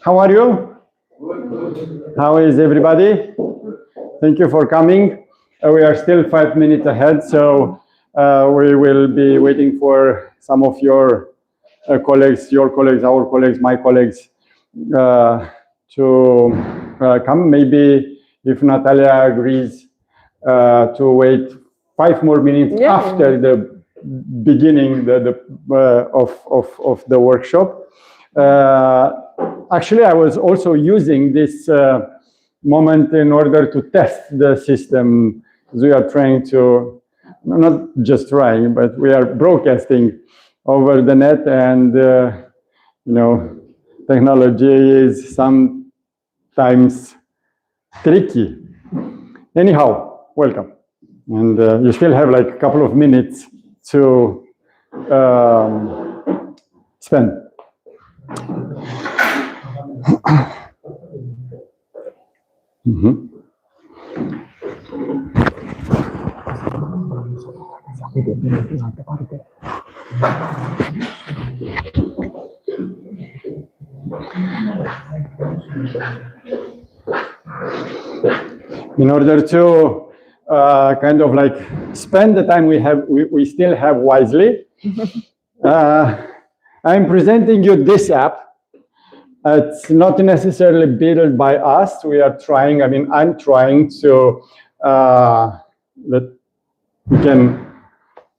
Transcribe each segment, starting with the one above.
How are you? How is everybody? Thank you for coming. We are still 5 minutes ahead, so we will be waiting for some of your colleagues, our colleagues, my colleagues to come. Maybe if Natalia agrees to wait 5 more minutes after the beginning of the workshop. Actually, I was also using this moment in order to test the system. We are trying to, not just trying, but we are broadcasting over the net, and you know, technology is sometimes tricky. Anyhow, welcome, and you still have like a couple of minutes to spend. In order to kind of like spend the time we still have wisely, I'm presenting you this app. It's not necessarily built by us. We are trying, I'm trying to, that you can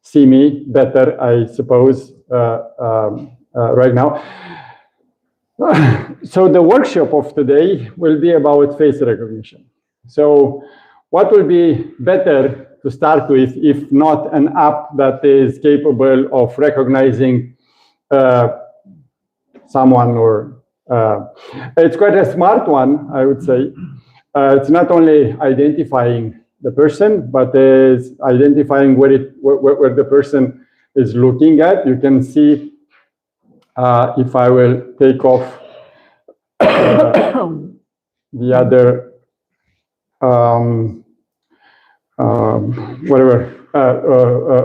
see me better, I suppose, right now. So the workshop of today will be about face recognition. So what will be better to start with if not an app that is capable of recognizing someone, or it's quite a smart one, I would say. It's not only identifying the person, but is identifying where the person is looking at. You can see if I will take off the other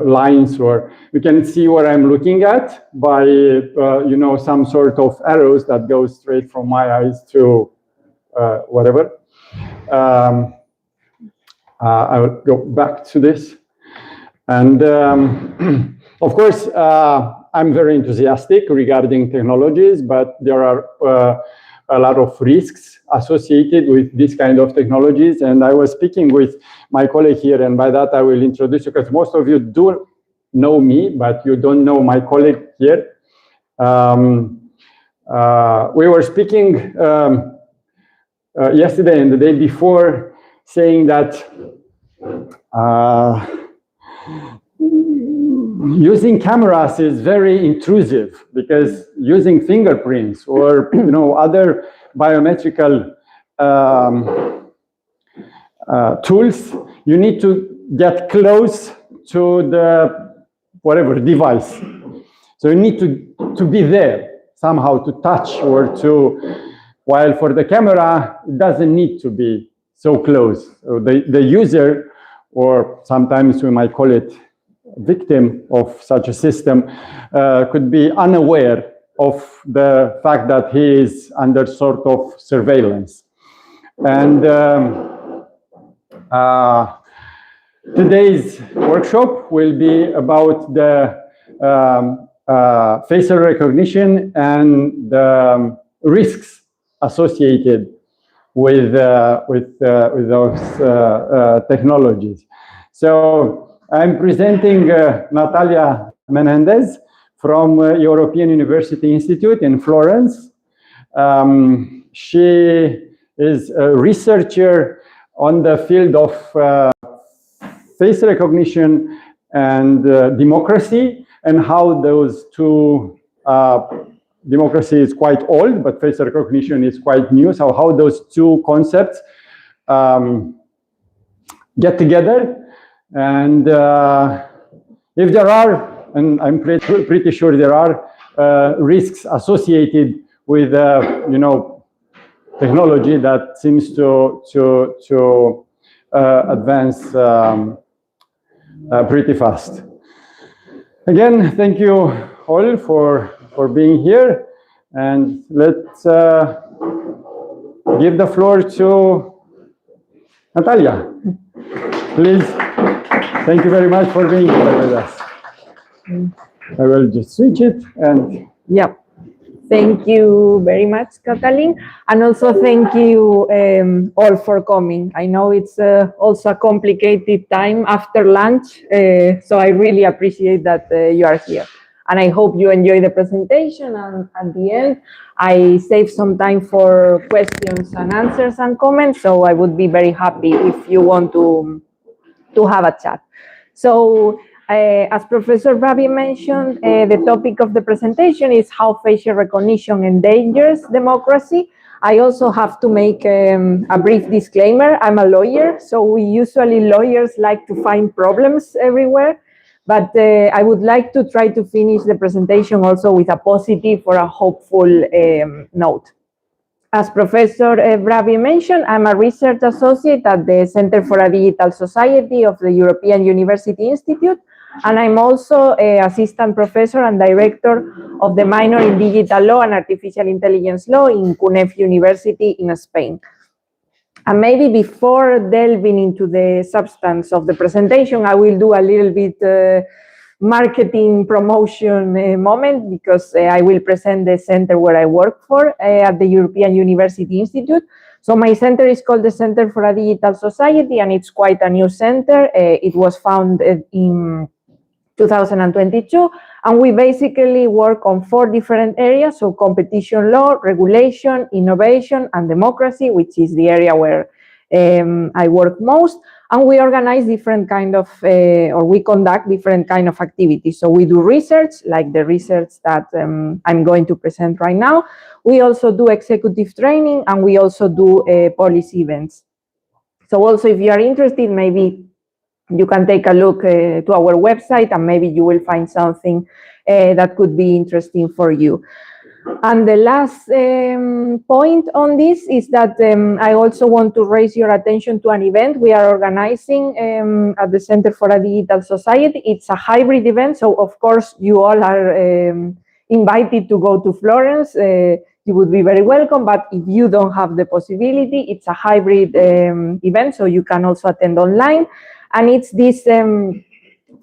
lines, or you can see what I'm looking at by you know, some sort of arrows that go straight from my eyes to whatever. I will go back to this, and of course I'm very enthusiastic regarding technologies, but there are a lot of risks associated with this kind of technologies. And I was speaking with my colleague here, and by that I will introduce you, because most of you do know me, but you don't know my colleague here. We were speaking yesterday and the day before, saying that using cameras is very intrusive, because using fingerprints or other biometrical tools, you need to get close to the whatever device. So you need to be there somehow, to touch or to, while for the camera, it doesn't need to be so close. So the user, or sometimes we might call it victim of such a system, could be unaware of the fact that he is under sort of surveillance. And today's workshop will be about the facial recognition and the risks associated with those technologies. So I'm presenting Natalia Menéndez from European University Institute in Florence. She is a researcher on the field of face recognition and democracy, and how those two, democracy is quite old, but face recognition is quite new. So how those two concepts get together. And if there are, and I'm pretty sure there are risks associated with technology that seems to advance pretty fast. Again, thank you all for being here, and let's give the floor to Natalia. Please. Thank you very much for being here with us. I will just switch it and... Yeah. Thank you very much, Katalin. And also thank you all for coming. I know it's also a complicated time after lunch, so I really appreciate that you are here. And I hope you enjoy the presentation. And at the end, I saved some time for questions and answers and comments, so I would be very happy if you want to have a chat. So, as Professor Rabi mentioned, the topic of the presentation is how facial recognition endangers democracy. I also have to make a brief disclaimer. I'm a lawyer, so lawyers like to find problems everywhere. But I would like to try to finish the presentation also with a positive or a hopeful note. As Professor Rabi mentioned, I'm a research associate at the Center for a Digital Society of the European University Institute, and I'm also an assistant professor and director of the minor in digital law and artificial intelligence law in CUNEF University in Spain. And maybe before delving into the substance of the presentation, I will do a little bit marketing promotion moment, because I will present the center where I work for at the European University Institute. So my center is called the Center for a Digital Society, and it's quite a new center. It was founded in 2022, and we basically work on 4 different areas: so competition law, regulation, innovation, and democracy, which is the area where I work most. And we organize different kind of, or we conduct different kind of activities. So we do research, like the research that I'm going to present right now. We also do executive training, and we also do policy events. So also, if you are interested, maybe you can take a look to our website, and maybe you will find something that could be interesting for you. And the last point on this is that I also want to raise your attention to an event we are organizing at the Center for a Digital Society. It's a hybrid event, so of course you all are invited to go to Florence. You would be very welcome, but if you don't have the possibility, it's a hybrid event, so you can also attend online. And it's this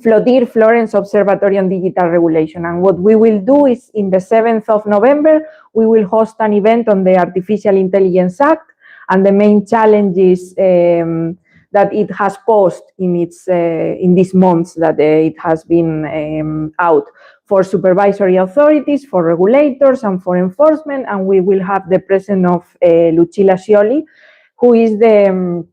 FLODIR, Florence Observatory on Digital Regulation. And what we will do is, in the 7th of November, we will host an event on the Artificial Intelligence Act and the main challenges that it has posed in these months that it has been out, for supervisory authorities, for regulators, and for enforcement. And we will have the presence of Lucilla Scioli, who is the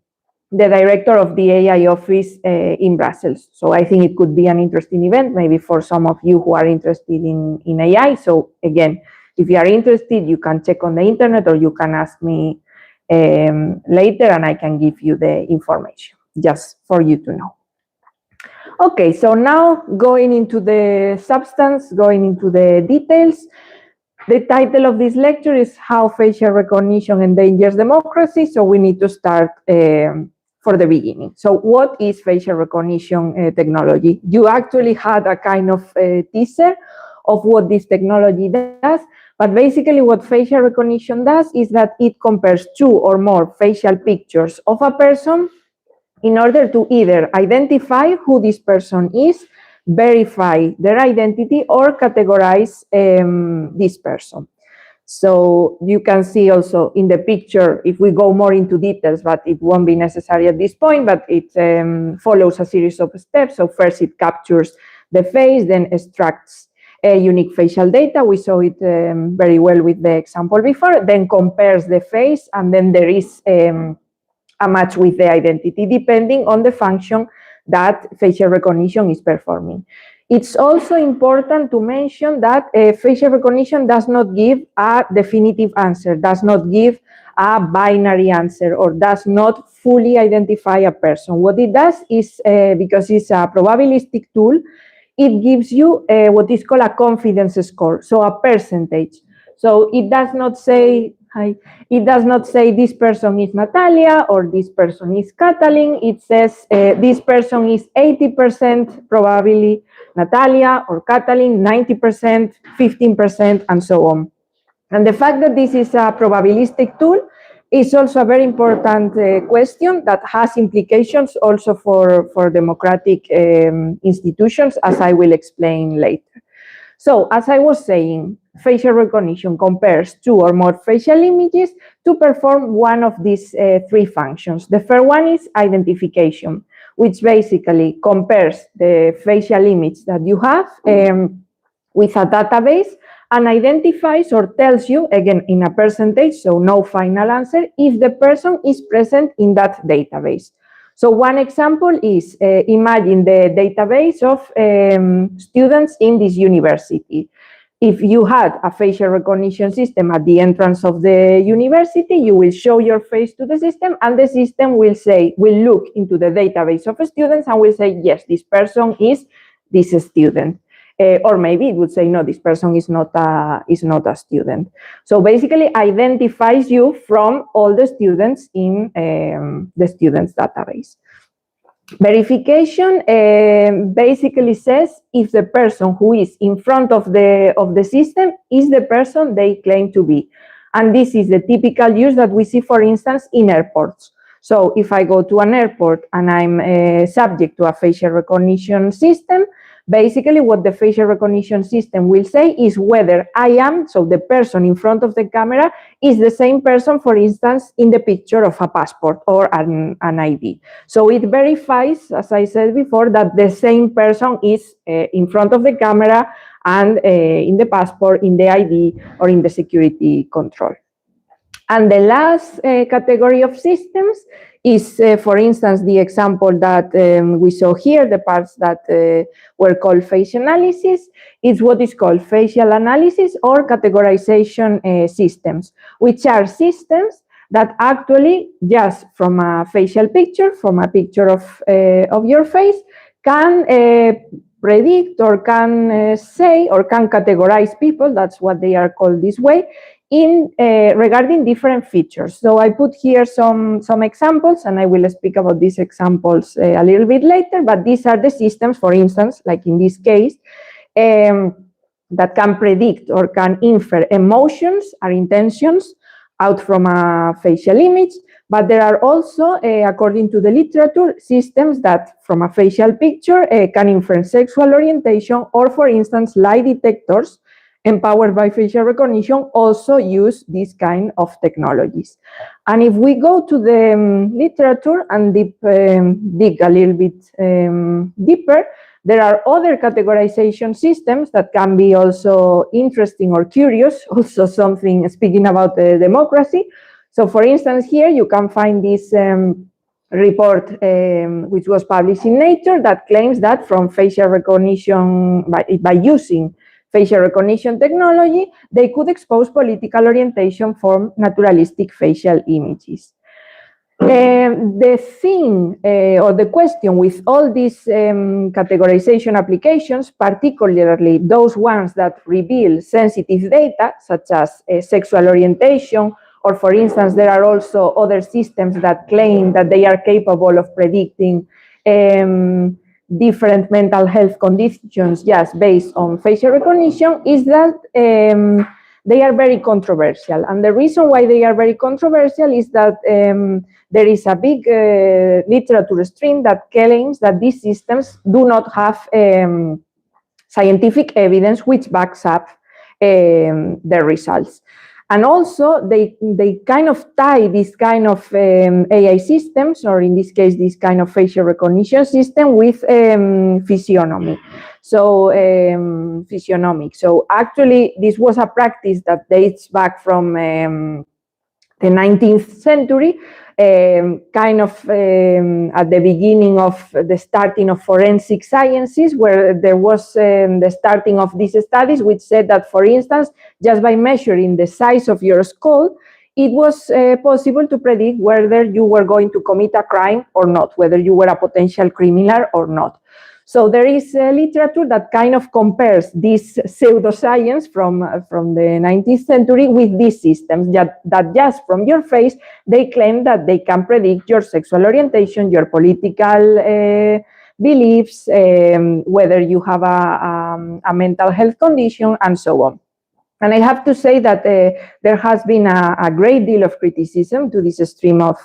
director of the AI office in Brussels. So I think it could be an interesting event, maybe for some of you who are interested in AI. So again, if you are interested, you can check on the internet, or you can ask me later, and I can give you the information, just for you to know. Okay, so now going into the substance, going into the details. The title of this lecture is How Facial Recognition Endangers Democracy. So we need to start for the beginning. So what is facial recognition technology? You actually had a kind of teaser of what this technology does, but basically what facial recognition does is that it compares 2 or more facial pictures of a person in order to either identify who this person is, verify their identity, or categorize this person. So you can see also in the picture, if we go more into details, but it won't be necessary at this point, but it follows a series of steps. So first it captures the face, then extracts unique facial data. We saw it very well with the example before, then compares the face, and then there is a match with the identity, depending on the function that facial recognition is performing. It's also important to mention that facial recognition does not give a definitive answer, does not give a binary answer, or does not fully identify a person. What it does is, because it's a probabilistic tool, it gives you what is called a confidence score, so a percentage. So it does not say, this person is Natalia or this person is Katalin. It says this person is 80% probably Natalia or Katalin, 90%, 15%, and so on. And the fact that this is a probabilistic tool It's also a very important question that has implications also for democratic institutions, as I will explain later. So, as I was saying, facial recognition compares two or more facial images to perform one of these three functions. The first one is identification, which basically compares the facial image that you have with a database and identifies or tells you, again, in a percentage, so no final answer, if the person is present in that database. So one example is, imagine the database of students in this university. If you had a facial recognition system at the entrance of the university, you will show your face to the system, and the system will look into the database of students and will say, yes, this person is this student. Or maybe it would say, no, this person is not a student. So basically identifies you from all the students in the students database. Verification basically says if the person who is in front of the system is the person they claim to be. And this is the typical use that we see, for instance, in airports. So if I go to an airport and I'm subject to a facial recognition system, basically what the facial recognition system will say is whether I am, so the person in front of the camera, is the same person, for instance, in the picture of a passport or an ID. So it verifies, as I said before, that the same person is in front of the camera and in the passport, in the ID, or in the security control. And the last category of systems is, for instance, the example that we saw here, the parts that were called face analysis, is what is called facial analysis or categorization systems, which are systems that actually, just from a facial picture, from a picture of your face, can predict or can say or can categorize people, that's what they are called this way, in regarding different features. So I put here some examples, and I will speak about these examples a little bit later, but these are the systems, for instance, like in this case, that can predict or can infer emotions or intentions out from a facial image. But there are also, according to the literature, systems that from a facial picture can infer sexual orientation, or, for instance, lie detectors empowered by facial recognition also use this kind of technologies. And if we go to the literature and dig a little bit deeper, there are other categorization systems that can be also interesting or curious, also something speaking about democracy. So for instance, here you can find this report which was published in Nature that claims that from facial recognition, by using facial recognition technology, they could expose political orientation from naturalistic facial images. The thing or the question with all these categorization applications, particularly those ones that reveal sensitive data, such as sexual orientation, or for instance, there are also other systems that claim that they are capable of predicting different mental health conditions just based on facial recognition, is that they are very controversial. And the reason why they are very controversial is that there is a big literature stream that claims that these systems do not have scientific evidence which backs up their results. And also, they kind of tie this kind of AI systems, or in this case, this kind of facial recognition system, with physiognomy. So, physiognomic. So, actually, this was a practice that dates back from the 19th century, kind of at the beginning of the starting of forensic sciences, where there was the starting of these studies, which said that, for instance, just by measuring the size of your skull, it was possible to predict whether you were going to commit a crime or not, whether you were a potential criminal or not. So there is literature that kind of compares this pseudoscience from the 19th century with these systems that just from your face, they claim that they can predict your sexual orientation, your political beliefs, whether you have a mental health condition, and so on. And I have to say that there has been a great deal of criticism to this stream of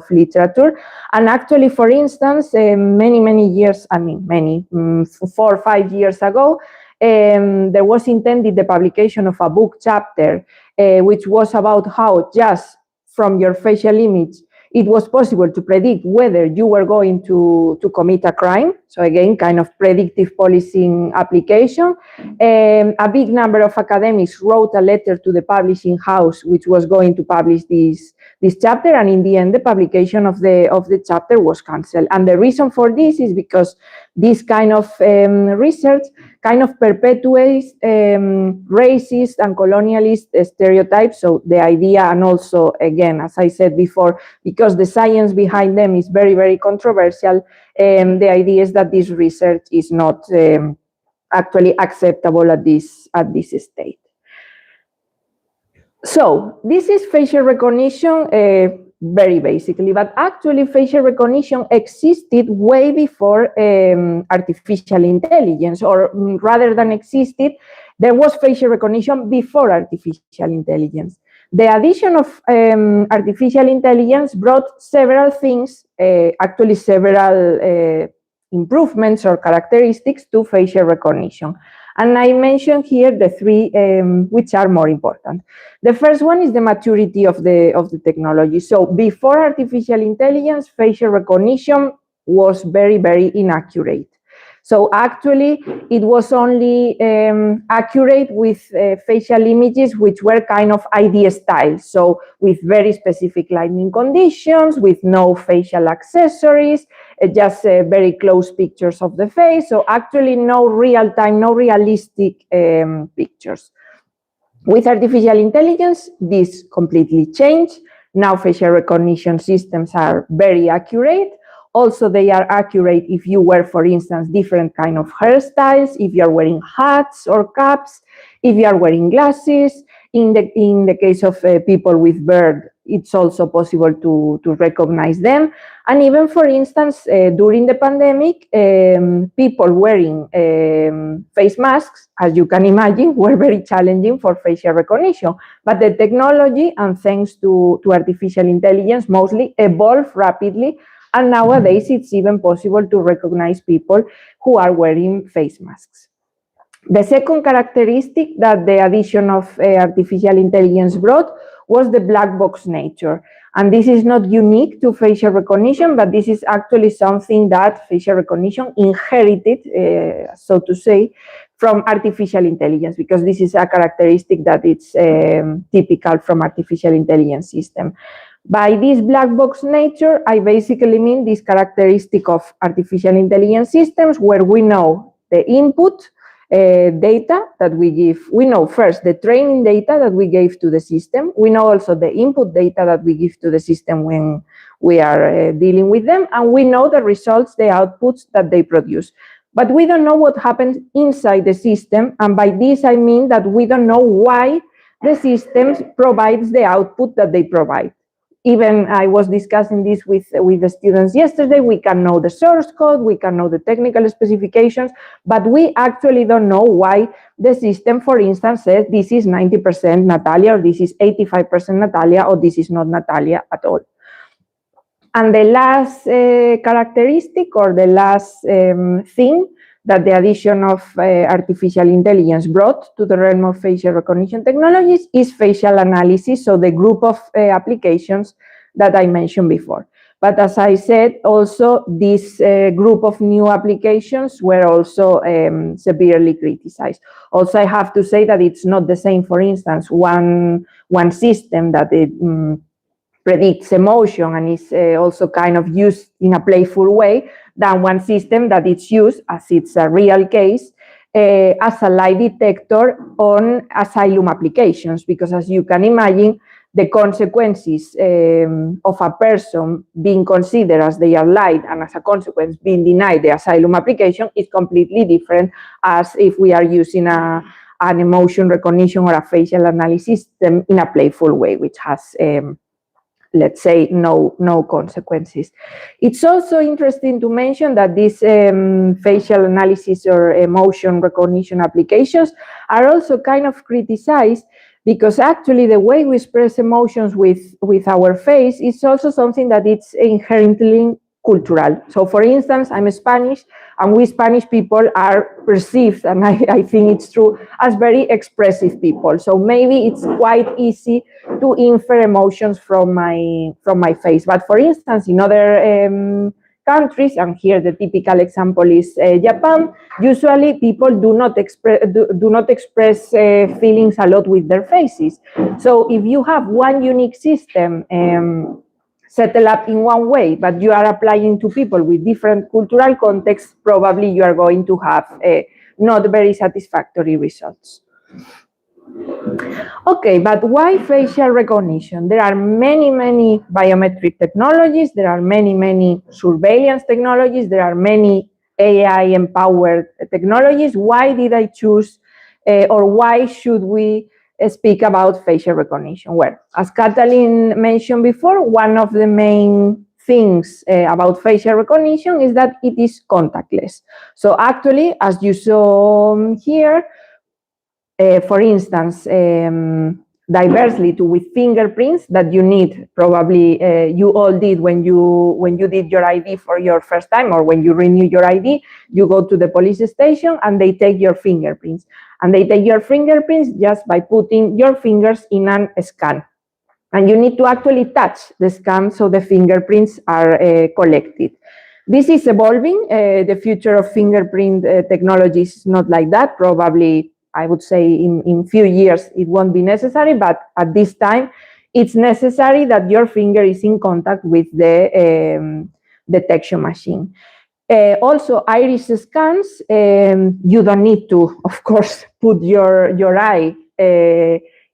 literature. And actually, for instance, many years, 4 or 5 years ago, there was intended the publication of a book chapter, which was about how just from your facial image, it was possible to predict whether you were going to commit a crime. So again, kind of predictive policing application. A big number of academics wrote a letter to the publishing house, which was going to publish this chapter, and in the end, the publication of the chapter was cancelled. And the reason for this is because this kind of research kind of perpetuates racist and colonialist stereotypes. So the idea, and also, again, as I said before, because the science behind them is very controversial, the idea is that this research is not actually acceptable at this state. So this is facial recognition very basically, but actually facial recognition existed way before artificial intelligence, or rather than existed, there was facial recognition before artificial intelligence. The addition of artificial intelligence brought several things, actually several improvements or characteristics to facial recognition. And I mentioned here the three which are more important. The first one is the maturity of the technology. So before artificial intelligence, facial recognition was very inaccurate. So actually, it was only accurate with facial images which were kind of ID styles. So with very specific lighting conditions, with no facial accessories, just very close pictures of the face. So actually no real-time, no realistic pictures. With artificial intelligence, this completely changed. Now facial recognition systems are very accurate. Also, they are accurate if you wear, for instance, different kind of hairstyles, if you are wearing hats or caps, if you are wearing glasses. In the case of people with beard, it's also possible to recognize them. And even, for instance, during the pandemic, people wearing face masks, as you can imagine, were very challenging for facial recognition. But the technology, and thanks to artificial intelligence, mostly evolved rapidly. And nowadays, it's even possible to recognize people who are wearing face masks. The second characteristic that the addition of artificial intelligence brought was the black box nature. And this is not unique to facial recognition, but this is actually something that facial recognition inherited, so to say, from artificial intelligence, because this is a characteristic that it's typical from artificial intelligence system. By this black box nature, I basically mean this characteristic of artificial intelligence systems where we know the input data that we give. We know first the training data that we gave to the system. We know also the input data that we give to the system when we are dealing with them. And we know the results, the outputs that they produce. But we don't know what happens inside the system. And by this, I mean that we don't know why the system provides the output that they provide. Even I was discussing this with the students yesterday. We can know the source code, we can know the technical specifications, but we actually don't know why the system, for instance, says this is 90% Natalia, or this is 85% Natalia, or this is not Natalia at all. And the last characteristic, or the last thing that the addition of artificial intelligence brought to the realm of facial recognition technologies is facial analysis, so the group of applications that I mentioned before. But as I said, also this group of new applications were also severely criticized. Also, I have to say that it's not the same, for instance, one system that it predicts emotion and is also kind of used in a playful way, than one system that it's used, as it's a real case, as a lie detector on asylum applications. Because as you can imagine, the consequences of a person being considered as they are lied and as a consequence being denied the asylum application is completely different as if we are using an emotion recognition or a facial analysis system in a playful way, which has let's say, no consequences. It's also interesting to mention that these facial analysis or emotion recognition applications are also kind of criticized, because actually the way we express emotions with our face is also something that it's inherently cultural. So for instance, I'm Spanish, and we Spanish people are perceived, and I think it's true, as very expressive people. So maybe it's quite easy to infer emotions from my face. But for instance, in other countries, and here the typical example is Japan, usually people do not express feelings a lot with their faces. So if you have one unique system settled up in one way, but you are applying to people with different cultural contexts, probably you are going to have not very satisfactory results. Okay, but why facial recognition? There are many biometric technologies, there are many surveillance technologies, there are many AI-empowered technologies. Why did I choose, or why should we speak about facial recognition? Well, as Katalin mentioned before, one of the main things about facial recognition is that it is contactless. So actually, as you saw here, for instance, diversely to with fingerprints that you need, probably you all did when you did your ID for your first time, or when you renew your ID, you go to the police station and they take your fingerprints. And they take your fingerprints just by putting your fingers in a scan. And you need to actually touch the scan so the fingerprints are collected. This is evolving. The future of fingerprint technology is not like that. Probably, I would say in few years it won't be necessary, but at this time it's necessary that your finger is in contact with the detection machine. Also, iris scans, you don't need to, of course, put your eye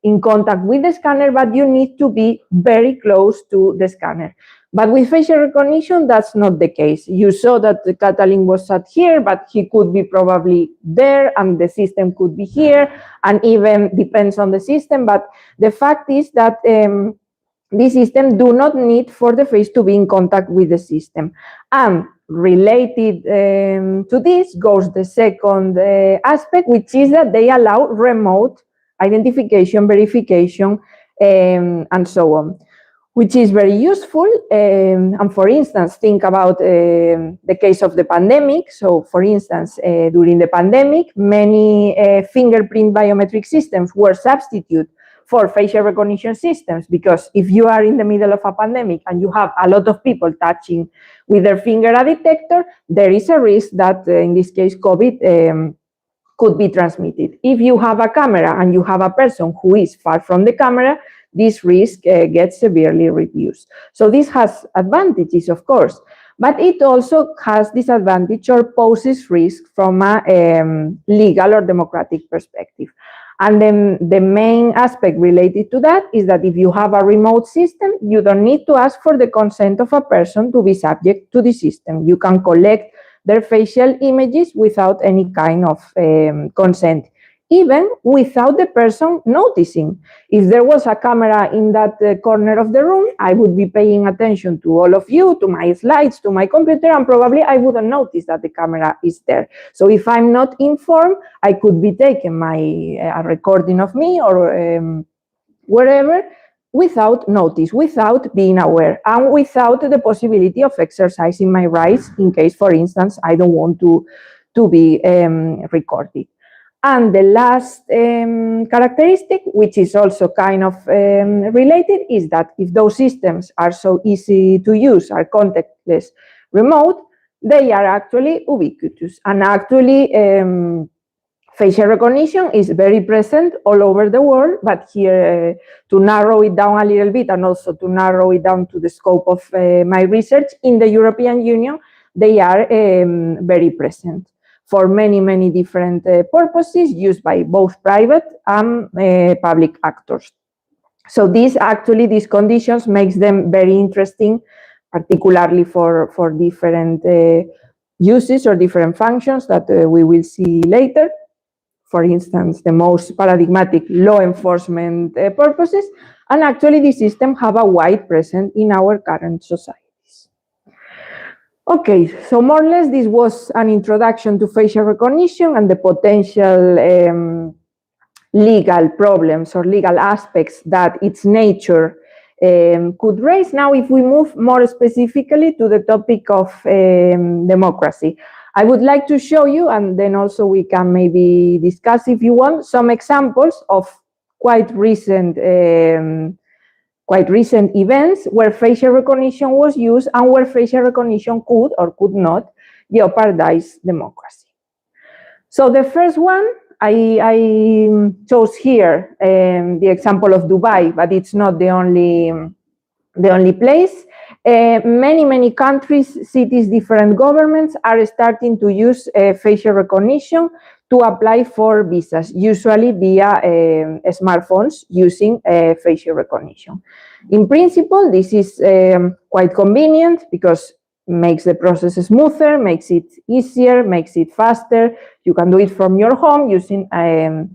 in contact with the scanner, but you need to be very close to the scanner. But with facial recognition, that's not the case. You saw that Katalin was sat here, but he could be probably there, and the system could be here, and even depends on the system. But the fact is that this system do not need for the face to be in contact with the system. And related to this goes the second aspect, which is that they allow remote identification, verification, and so on, which is very useful. And for instance, think about the case of the pandemic. So for instance, during the pandemic, many fingerprint biometric systems were substituted for facial recognition systems, because if you are in the middle of a pandemic and you have a lot of people touching with their finger a detector, there is a risk that, in this case, COVID could be transmitted. If you have a camera and you have a person who is far from the camera, this risk gets severely reduced. So this has advantages, of course, but it also has disadvantage or poses risk from a legal or democratic perspective. And then the main aspect related to that is that if you have a remote system, you don't need to ask for the consent of a person to be subject to the system. You can collect their facial images without any kind of consent, even without the person noticing. If there was a camera in that corner of the room, I would be paying attention to all of you, to my slides, to my computer, and probably I wouldn't notice that the camera is there. So if I'm not informed, I could be taking a recording of me or wherever, without notice, without being aware, and without the possibility of exercising my rights in case, for instance, I don't want to be recorded. And the last characteristic, which is also kind of related, is that if those systems are so easy to use, are contactless, remote, they are actually ubiquitous. And actually, facial recognition is very present all over the world, but here to narrow it down a little bit, and also to narrow it down to the scope of my research, in the European Union, they are very present for many different purposes, used by both private and public actors. So these conditions makes them very interesting, particularly for different uses or different functions that we will see later. For instance, the most paradigmatic law enforcement purposes, And actually, these systems have a wide presence in our current societies. Okay, so more or less, this was an introduction to facial recognition and the potential legal problems or legal aspects that its nature could raise. Now, if we move more specifically to the topic of democracy, I would like to show you, and then also we can maybe discuss, if you want, some examples of quite recent events where facial recognition was used and where facial recognition could or could not jeopardize democracy. So the first one, I chose here the example of Dubai, but it's not the only place. Many countries, cities, different governments are starting to use facial recognition to apply for visas, usually via smartphones using facial recognition. In principle, this is quite convenient because makes the process smoother, makes it easier, makes it faster. You can do it from your home using a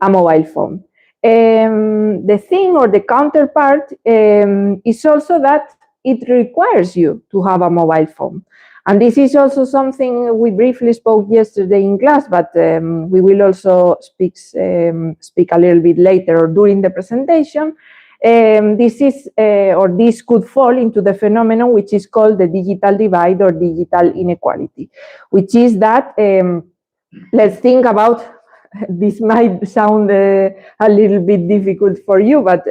mobile phone. The thing or the counterpart is also that it requires you to have a mobile phone. And this is also something we briefly spoke yesterday in class, but we will also speak a little bit later or during the presentation. This could fall into the phenomenon which is called the digital divide or digital inequality, which is that, let's think about, this might sound a little bit difficult for you, but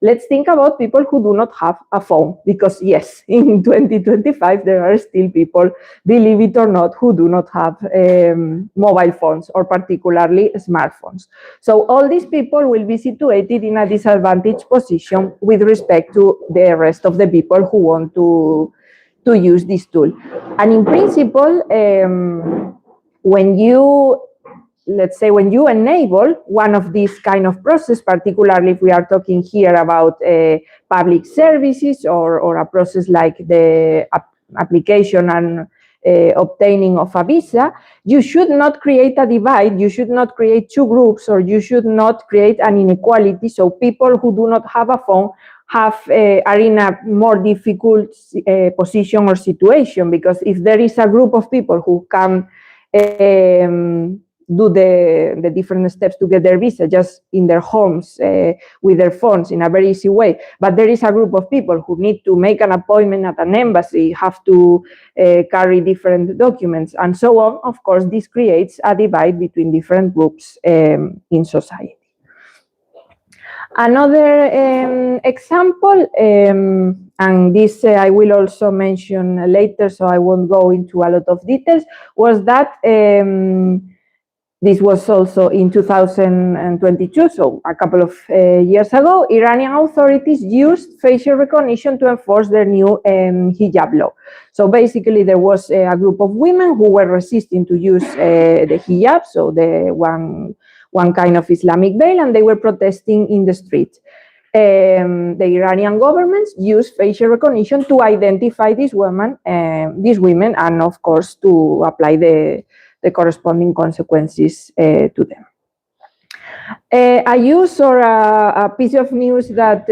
let's think about people who do not have a phone, because yes, in 2025, there are still people, believe it or not, who do not have mobile phones or particularly smartphones. So all these people will be situated in a disadvantaged position with respect to the rest of the people who want to use this tool. And in principle, let's say when you enable one of these kind of process, particularly if we are talking here about public services or a process like the application and obtaining of a visa, you should not create a divide, you should not create two groups, or you should not create an inequality. So people who do not have a phone are in a more difficult position or situation, because if there is a group of people who can do the different steps to get their visa just in their homes with their phones in a very easy way, but there is a group of people who need to make an appointment at an embassy, have to carry different documents and so on, of course this creates a divide between different groups in society. Another example, and this I will also mention later, so I won't go into a lot of details, was that this was also in 2022, so a couple of years ago, Iranian authorities used facial recognition to enforce their new hijab law. So basically there was a group of women who were resisting to use the hijab, so the one kind of Islamic veil, and they were protesting in the street. The Iranian government used facial recognition to identify these women, and of course to apply the corresponding consequences to them. A use or a piece of news that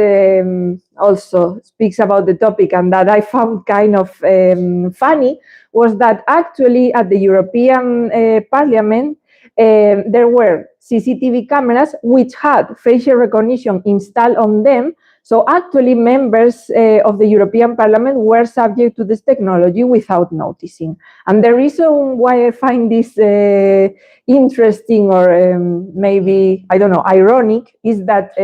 also speaks about the topic and that I found kind of funny was that actually at the European Parliament there were CCTV cameras which had facial recognition installed on them. So actually members of the European Parliament were subject to this technology without noticing. And the reason why I find this interesting or maybe, I don't know, ironic is that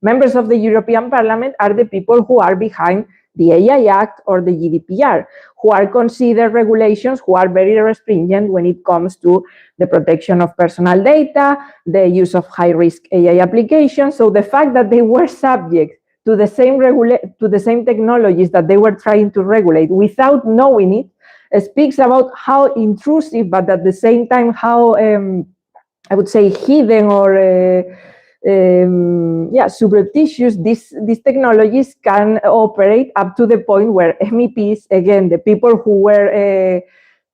members of the European Parliament are the people who are behind the AI Act or the GDPR, who are considered regulations who are very stringent when it comes to the protection of personal data, the use of high-risk AI applications. So the fact that they were subject to the same technologies that they were trying to regulate without knowing it speaks about how intrusive, but at the same time how I would say hidden or superstitious these technologies can operate, up to the point where MEPs, again, the people who were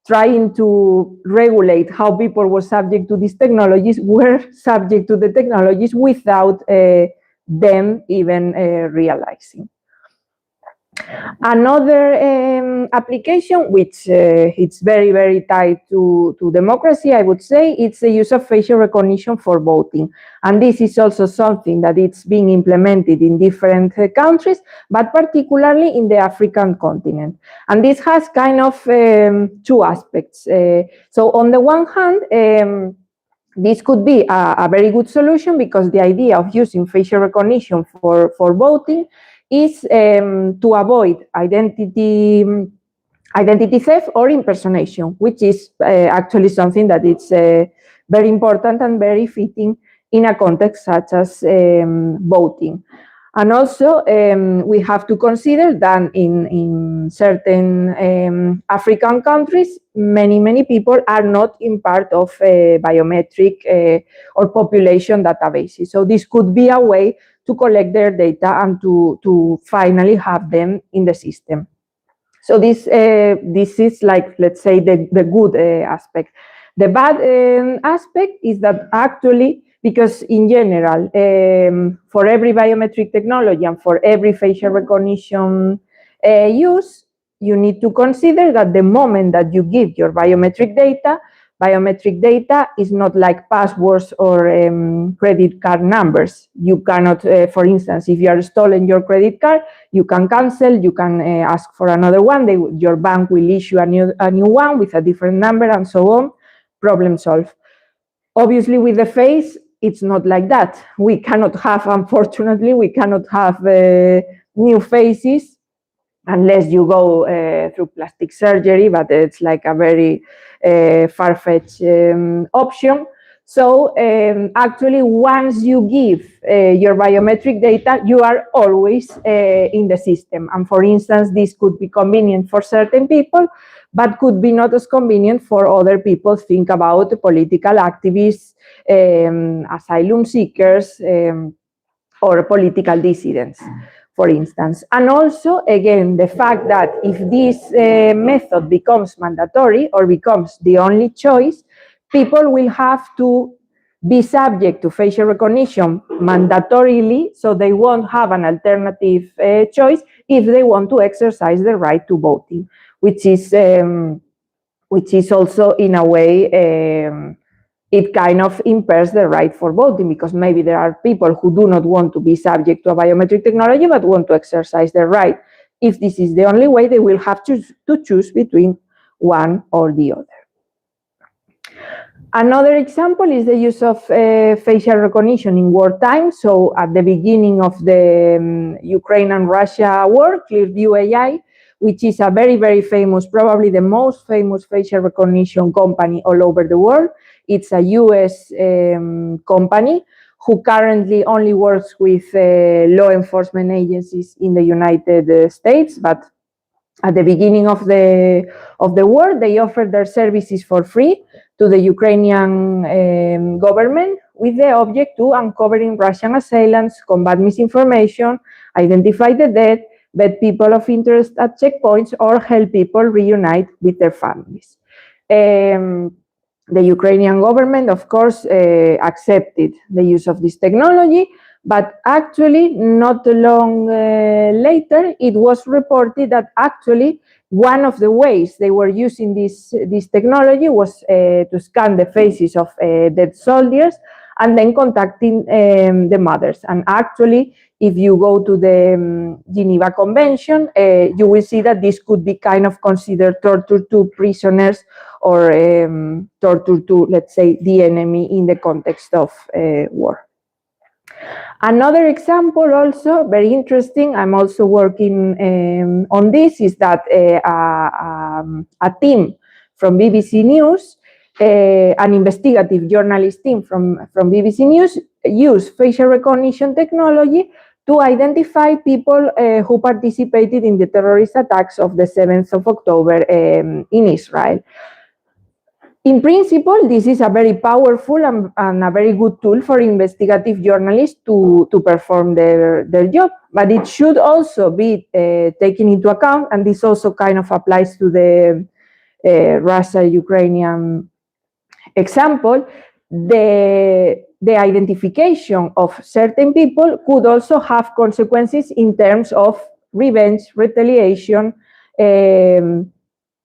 trying to regulate how people were subject to these technologies, were subject to the technologies without them even realizing. Another application, which it's very, very tied to democracy, I would say, it's the use of facial recognition for voting. And this is also something that it's being implemented in different countries, but particularly in the African continent. And this has kind of two aspects. So on the one hand, this could be a very good solution because the idea of using facial recognition for voting is to avoid identity theft or impersonation, which is actually something that is very important and very fitting in a context such as voting. And also, we have to consider that in certain African countries, many people are not in part of biometric or population databases. So this could be a way to collect their data and to finally have them in the system. So this is like, let's say, the good aspect. The bad aspect is that actually, because in general, for every biometric technology and for every facial recognition use, you need to consider that the moment that you give your biometric data is not like passwords or credit card numbers. You cannot, for instance, if you are stolen your credit card, you can cancel, you can ask for another one, your bank will issue a new one with a different number and so on, problem solved. Obviously, with the face, it's not like that. We cannot have, unfortunately, we cannot have new faces unless you go through plastic surgery, but it's like a very far-fetched option. So actually, once you give your biometric data, you are always in the system. And for instance, this could be convenient for certain people, but could be not as convenient for other people. Think about political activists, asylum seekers, or political dissidents, for instance. And also, again, the fact that if this method becomes mandatory or becomes the only choice, people will have to be subject to facial recognition mandatorily, so they won't have an alternative choice if they want to exercise the right to voting, which is also, in a way, it kind of impairs the right for voting, because maybe there are people who do not want to be subject to a biometric technology but want to exercise their right. If this is the only way, they will have to choose between one or the other. Another example is the use of facial recognition in wartime. So at the beginning of the Ukraine and Russia war, Clearview AI, which is a very, very famous, probably the most famous facial recognition company all over the world. It's a US company who currently only works with law enforcement agencies in the United States, but at the beginning of the war, they offered their services for free to the Ukrainian government, with the object to uncovering Russian assailants, combat misinformation, identify the dead, vet people of interest at checkpoints, or help people reunite with their families. The Ukrainian government, of course, accepted the use of this technology, but actually not long later, it was reported that actually one of the ways they were using this technology was to scan the faces of dead soldiers and then contacting the mothers. And actually, if you go to the Geneva Convention, you will see that this could be kind of considered torture to prisoners, or torture to, let's say, the enemy in the context of war. Another example, also very interesting, I'm also working on this, is that a team from BBC News, an investigative journalist team from BBC News, used facial recognition technology to identify people who participated in the terrorist attacks of the 7th of October in Israel. In principle, this is a very powerful and a very good tool for investigative journalists to perform their job, but it should also be taken into account, and this also kind of applies to the Russia-Ukrainian example. The the identification of certain people could also have consequences in terms of revenge, retaliation,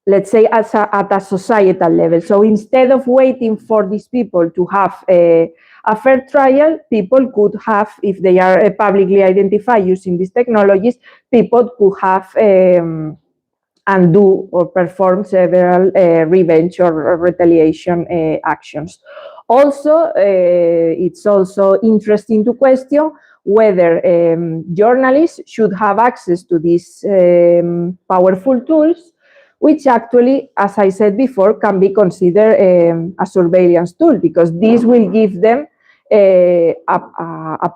let's say at a societal level. So instead of waiting for these people to have a fair trial, people could have, if they are publicly identified using these technologies, people could have and do or perform several revenge or retaliation actions. Also, it's also interesting to question whether journalists should have access to these powerful tools, which actually, as I said before, can be considered a surveillance tool, because this will give them a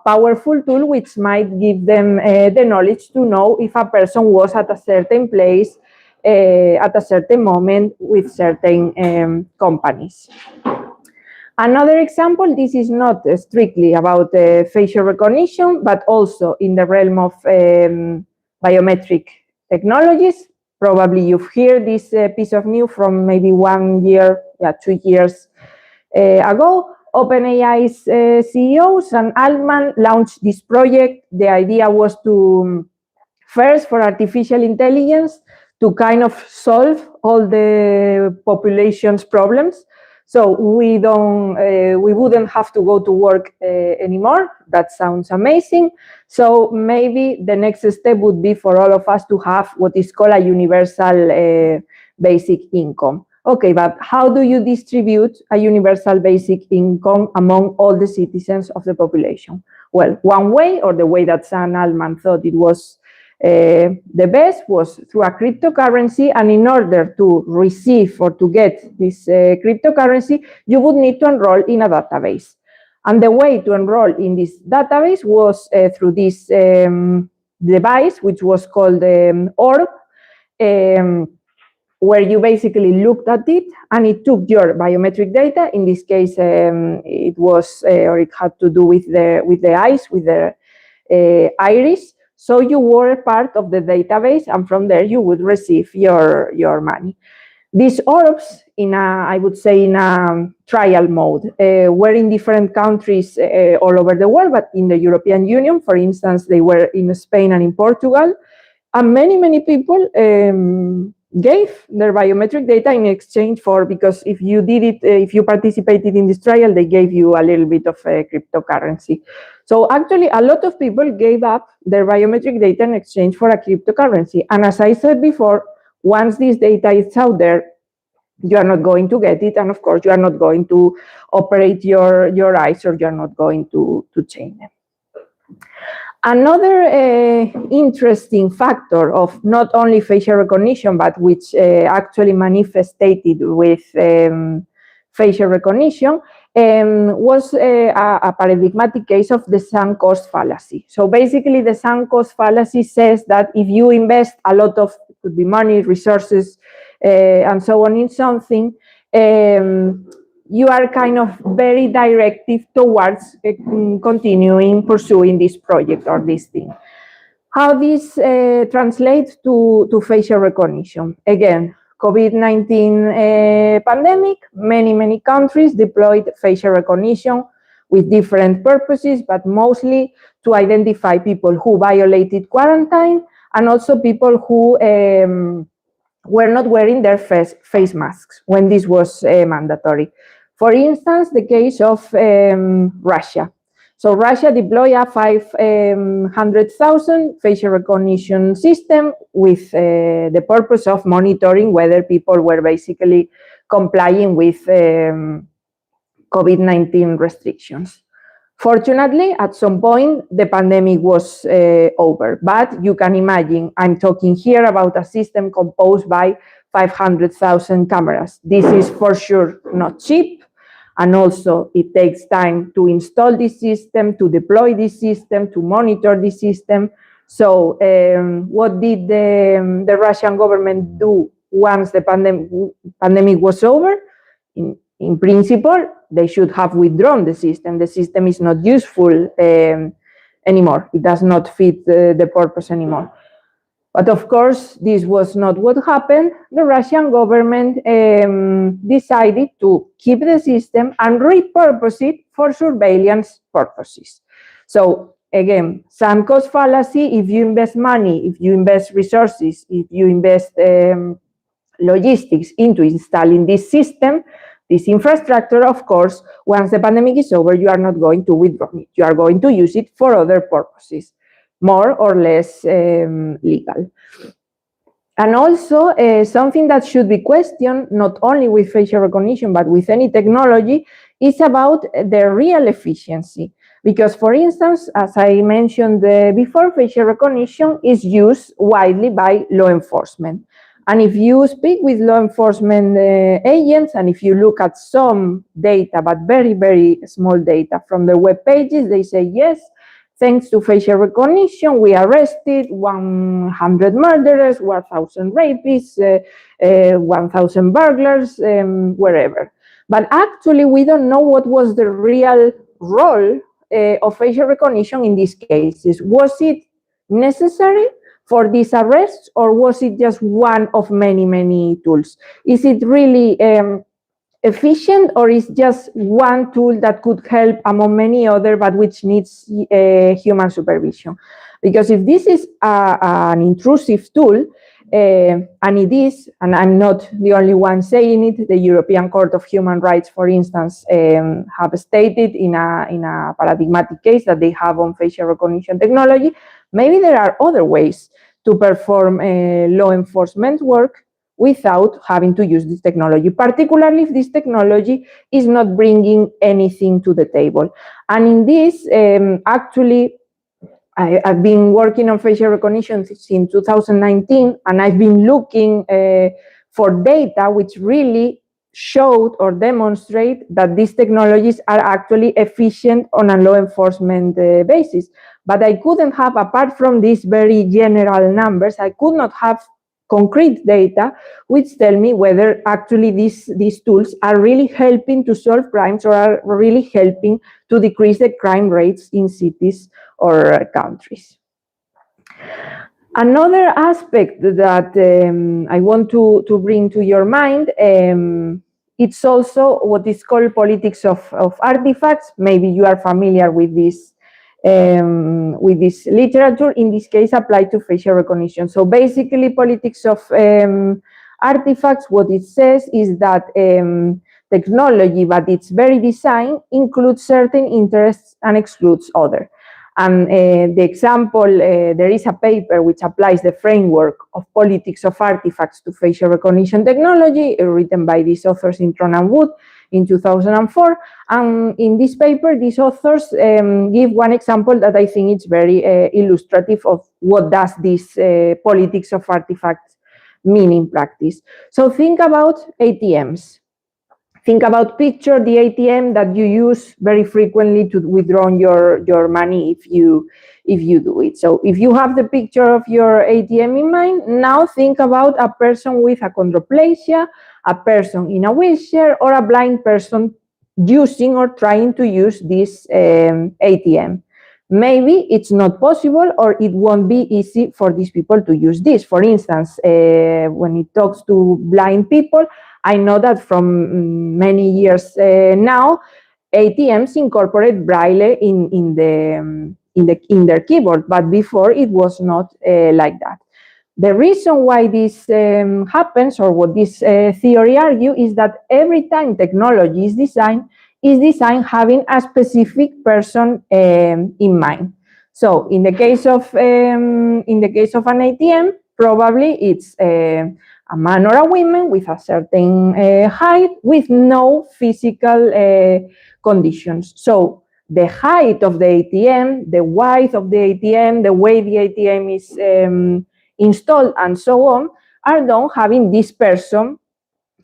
powerful tool which might give them the knowledge to know if a person was at a certain place at a certain moment with certain companies. Another example, this is not strictly about facial recognition, but also in the realm of biometric technologies. Probably you've heard this piece of news from maybe 1 year, 2 years ago. OpenAI's CEO, Sam Altman, launched this project. The idea was to, first, for artificial intelligence, to kind of solve all the population's problems. So we wouldn't have to go to work anymore. That sounds amazing. So maybe the next step would be for all of us to have what is called a universal basic income. Okay, but how do you distribute a universal basic income among all the citizens of the population? Well, one way, or the way that Sam Altman thought it was the best, was through a cryptocurrency, and in order to receive or to get this cryptocurrency, you would need to enroll in a database. And the way to enroll in this database was through this device, which was called orb, where you basically looked at it and it took your biometric data. In this case, it was, or it had to do with the eyes, with the iris. So you were part of the database, and from there you would receive your money. These orbs, I would say in a trial mode, were in different countries all over the world, but in the European Union, for instance, they were in Spain and in Portugal. And many people gave their biometric data in exchange for, because if you did it, if you participated in this trial, they gave you a little bit of cryptocurrency. So actually, a lot of people gave up their biometric data in exchange for a cryptocurrency. And as I said before, once this data is out there, you are not going to get it. And of course, you are not going to operate your eyes, or you're not going to change them. Another interesting factor of not only facial recognition, but which actually manifested with facial recognition was a paradigmatic case of the sunk cost fallacy. So basically, the sunk cost fallacy says that if you invest a lot of, could be money, resources, and so on in something, you are kind of very directive towards continuing pursuing this project or this thing. How this translates to facial recognition? Again, COVID-19 pandemic, many countries deployed facial recognition with different purposes, but mostly to identify people who violated quarantine, and also people who were not wearing their face masks when this was mandatory. For instance, the case of Russia. So Russia deployed a 500,000 facial recognition system with the purpose of monitoring whether people were basically complying with COVID-19 restrictions. Fortunately, at some point, the pandemic was over. But you can imagine, I'm talking here about a system composed by 500,000 cameras. This is for sure not cheap. And also, it takes time to install this system, to deploy this system, to monitor this system. So what did the Russian government do once the pandemic was over? In principle, they should have withdrawn the system. The system is not useful anymore. It does not fit the purpose anymore. But of course, this was not what happened. The Russian government decided to keep the system and repurpose it for surveillance purposes. So again, sunk cost fallacy. If you invest money, if you invest resources, if you invest logistics into installing this system, this infrastructure, of course, once the pandemic is over, you are not going to withdraw it. You are going to use it for other purposes, more or less legal. And also, something that should be questioned, not only with facial recognition, but with any technology, is about the real efficiency. Because, for instance, as I mentioned before, facial recognition is used widely by law enforcement. And if you speak with law enforcement agents, and if you look at some data, but very, very small data from their web pages, they say, yes, thanks to facial recognition, we arrested 100 murderers, 1,000 rapists, 1,000 burglars, wherever. But actually, we don't know what was the real role of facial recognition in these cases. Was it necessary for these arrests, or was it just one of many, many tools? Is it really efficient, or is just one tool that could help among many other, but which needs human supervision? Because if this is an intrusive tool, and it is, and I'm not the only one saying it, the European Court of Human Rights, for instance, have stated in a paradigmatic case that they have on facial recognition technology, maybe there are other ways to perform law enforcement work without having to use this technology, particularly if this technology is not bringing anything to the table. And in this, actually, I've been working on facial recognition since 2019, and I've been looking for data which really showed or demonstrate that these technologies are actually efficient on a law enforcement basis. But I couldn't have, apart from these very general numbers, I could not have concrete data which tell me whether actually these tools are really helping to solve crimes or are really helping to decrease the crime rates in cities or countries. Another aspect that I want to bring to your mind, it's also what is called politics of artifacts. Maybe you are familiar with this literature, in this case applied to facial recognition. So basically, politics of artifacts, what it says is that technology, but its very design, includes certain interests and excludes others. And the example, there is a paper which applies the framework of politics of artifacts to facial recognition technology, written by these authors in Tron and Wood in 2004. And in this paper, these authors give one example that I think is very illustrative of what does this politics of artifacts mean in practice. So think about ATMs. Think about picture the ATM that you use very frequently to withdraw your money if you do it. So if you have the picture of your ATM in mind, now think about a person with achondroplasia, a person in a wheelchair, or a blind person using or trying to use this ATM. Maybe it's not possible, or it won't be easy for these people to use this. For instance, when it talks to blind people, I know that from many years now, ATMs incorporate Braille in their keyboard, but before it was not like that. The reason why this happens, or what this theory argues, is that every time technology is designed having a specific person in mind. So in the case of an ATM, probably it's a man or a woman with a certain height with no physical conditions. So the height of the ATM, the width of the ATM, the way the ATM is installed, and so on, are done having this person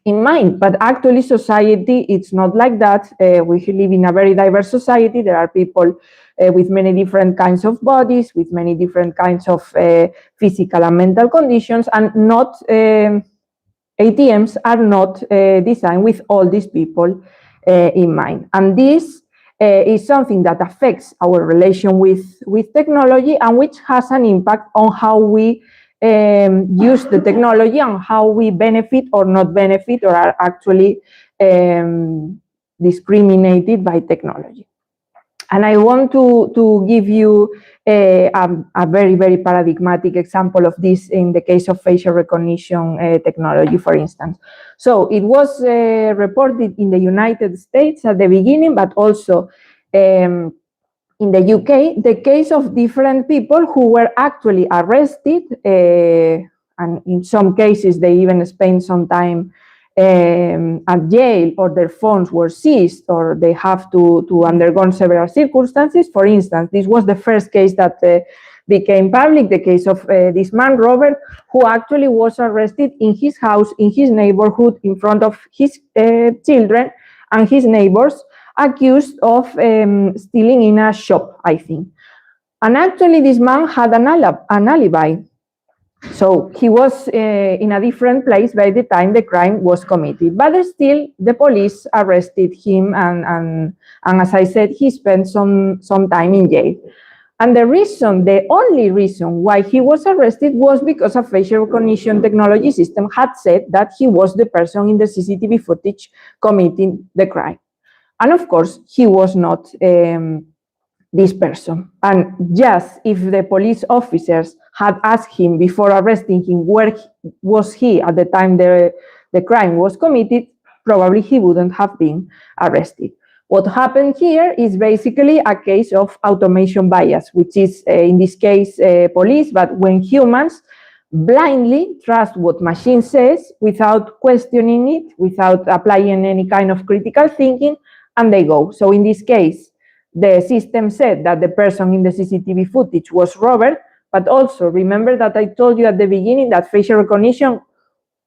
in mind. But actually, society, it's not like that. We live in a very diverse society. There are people with many different kinds of bodies, with many different kinds of physical and mental conditions, and not ATMs are not designed with all these people in mind. And this is something that affects our relation with technology, and which has an impact on how we use the technology and how we benefit or not benefit or are actually discriminated by technology. And I want to give you a very, very paradigmatic example of this in the case of facial recognition technology, for instance. So it was reported in the United States at the beginning, but also in the UK, the case of different people who were actually arrested, and in some cases they even spent some time at jail, or their phones were seized, or they have to undergo several circumstances. For instance, this was the first case that became public, the case of this man, Robert, who actually was arrested in his house, in his neighborhood, in front of his children and his neighbors, accused of stealing in a shop, I think. And actually, this man had an alibi. So he was in a different place by the time the crime was committed. But still, the police arrested him, and as I said, he spent some time in jail. And the only reason why he was arrested was because a facial recognition technology system had said that he was the person in the CCTV footage committing the crime. And of course, he was not this person. And just if the police officers had asked him before arresting him where was he at the time the crime was committed, probably he wouldn't have been arrested. What happened here is basically a case of automation bias, which is, in this case, police, but when humans blindly trust what machine says without questioning it, without applying any kind of critical thinking, and they go. So in this case, the system said that the person in the CCTV footage was Robert, but also remember that I told you at the beginning that facial recognition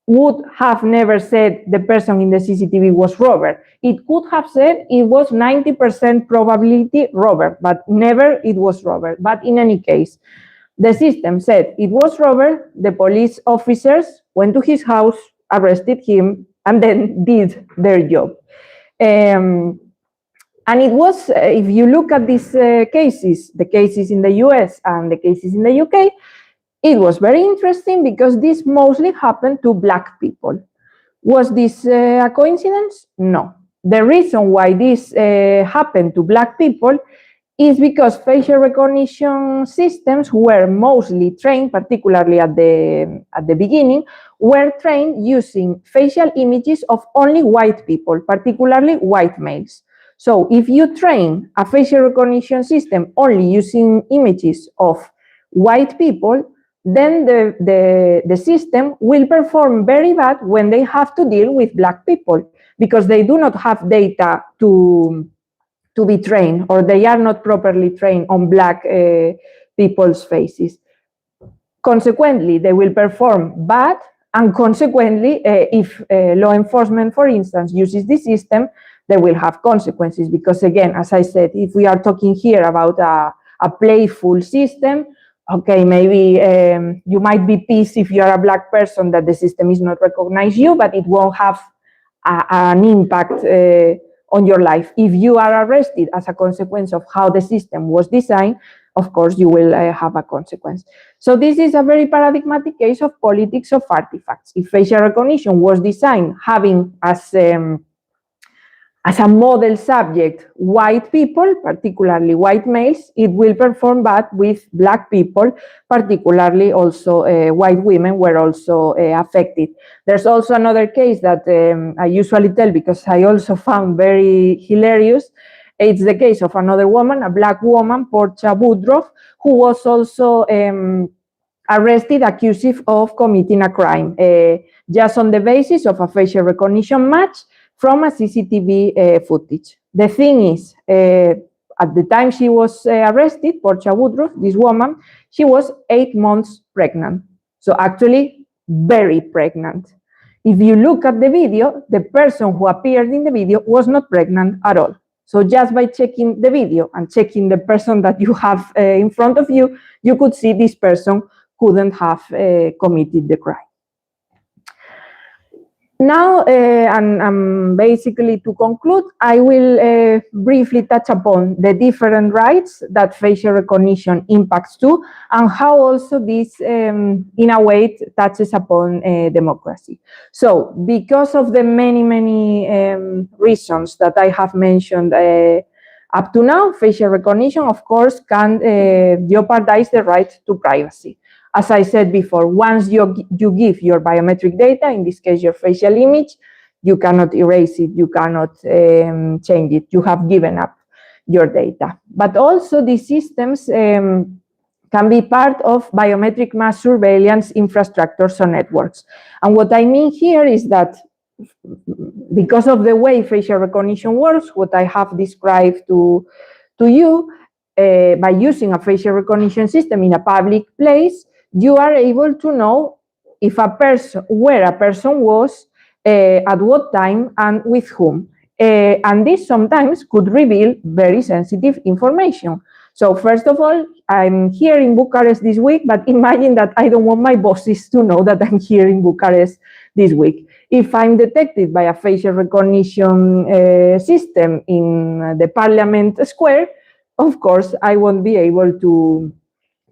would have never said the person in the CCTV was Robert. It could have said it was 90% probability Robert, but never it was Robert. But in any case, the system said it was Robert, the police officers went to his house, arrested him, and then did their job. And it was, if you look at these cases, the cases in the US and the cases in the UK, it was very interesting because this mostly happened to Black people. Was this a coincidence? No. The reason why this happened to Black people is because facial recognition systems were mostly trained, particularly at the beginning, were trained using facial images of only white people, particularly white males. So if you train a facial recognition system only using images of white people, then the system will perform very bad when they have to deal with Black people, because they do not have data to be trained, or they are not properly trained on Black people's faces. Consequently, they will perform bad, and consequently, if law enforcement, for instance, uses the system, they will have consequences, because again, as I said, if we are talking here about a playful system, okay, maybe you might be pissed if you are a Black person that the system is not recognize you, but it won't have an impact on your life. If you are arrested as a consequence of how the system was designed, of course, you will have a consequence. So this is a very paradigmatic case of politics of artifacts. If facial recognition was designed having as a model subject white people, particularly white males, it will perform bad with Black people, particularly also white women were also affected. There's also another case that I usually tell because I also found very hilarious. It's the case of another woman, a Black woman, Portia Woodruff, who was also arrested, accused of committing a crime, just on the basis of a facial recognition match from a CCTV footage. The thing is, at the time she was arrested, Portia Woodruff, this woman, she was 8 months pregnant. So actually, very pregnant. If you look at the video, the person who appeared in the video was not pregnant at all. So just by checking the video and checking the person that you have in front of you, you could see this person couldn't have committed the crime. Now, and basically to conclude, I will briefly touch upon the different rights that facial recognition impacts to, and how also this, in a way, touches upon democracy. So, because of the many reasons that I have mentioned up to now, facial recognition, of course, can jeopardize the right to privacy. As I said before, once you give your biometric data, in this case your facial image, you cannot erase it, you cannot change it, you have given up your data. But also these systems can be part of biometric mass surveillance infrastructures or networks. And what I mean here is that because of the way facial recognition works, what I have described to you, by using a facial recognition system in a public place, you are able to know if a person, where a person was, at what time, and with whom. And this sometimes could reveal very sensitive information. So first of all, I'm here in Bucharest this week, but imagine that I don't want my bosses to know that I'm here in Bucharest this week. If I'm detected by a facial recognition system in the Parliament Square, of course, I won't be able to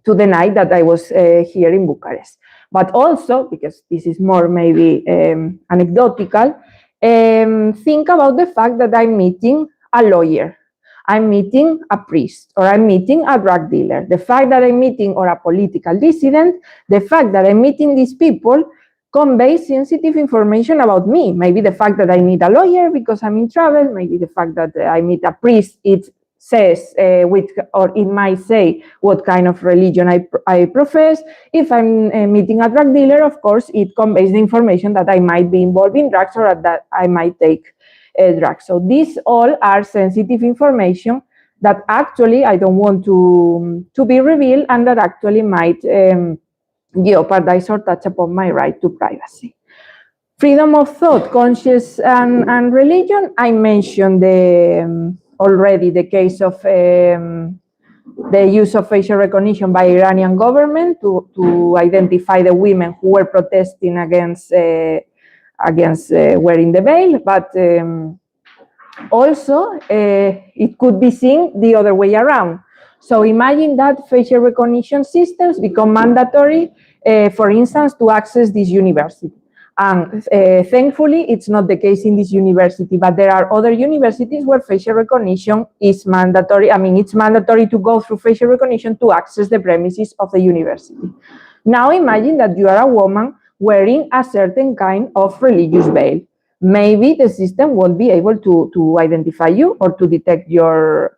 deny that I was here in Bucharest. But also, because this is more maybe anecdotal, think about the fact that I'm meeting a lawyer, I'm meeting a priest, or I'm meeting a drug dealer. The fact that I'm meeting, or a political dissident, the fact that I'm meeting these people conveys sensitive information about me. Maybe the fact that I need a lawyer because I'm in travel, maybe the fact that I meet a priest, it says, or it might say what kind of religion I profess. If I'm meeting a drug dealer, of course, it conveys the information that I might be involved in drugs, or that I might take drugs. So these all are sensitive information that actually I don't want to be revealed, and that actually might jeopardize or touch upon my right to privacy. Freedom of thought, conscience, and religion. I mentioned already the case of the use of facial recognition by Iranian government to identify the women who were protesting against wearing the veil, but also it could be seen the other way around. So imagine that facial recognition systems become mandatory, for instance, to access this university. And thankfully, it's not the case in this university, but there are other universities where facial recognition is mandatory. I mean, it's mandatory to go through facial recognition to access the premises of the university. Now imagine that you are a woman wearing a certain kind of religious veil. Maybe the system won't be able to identify you or to detect your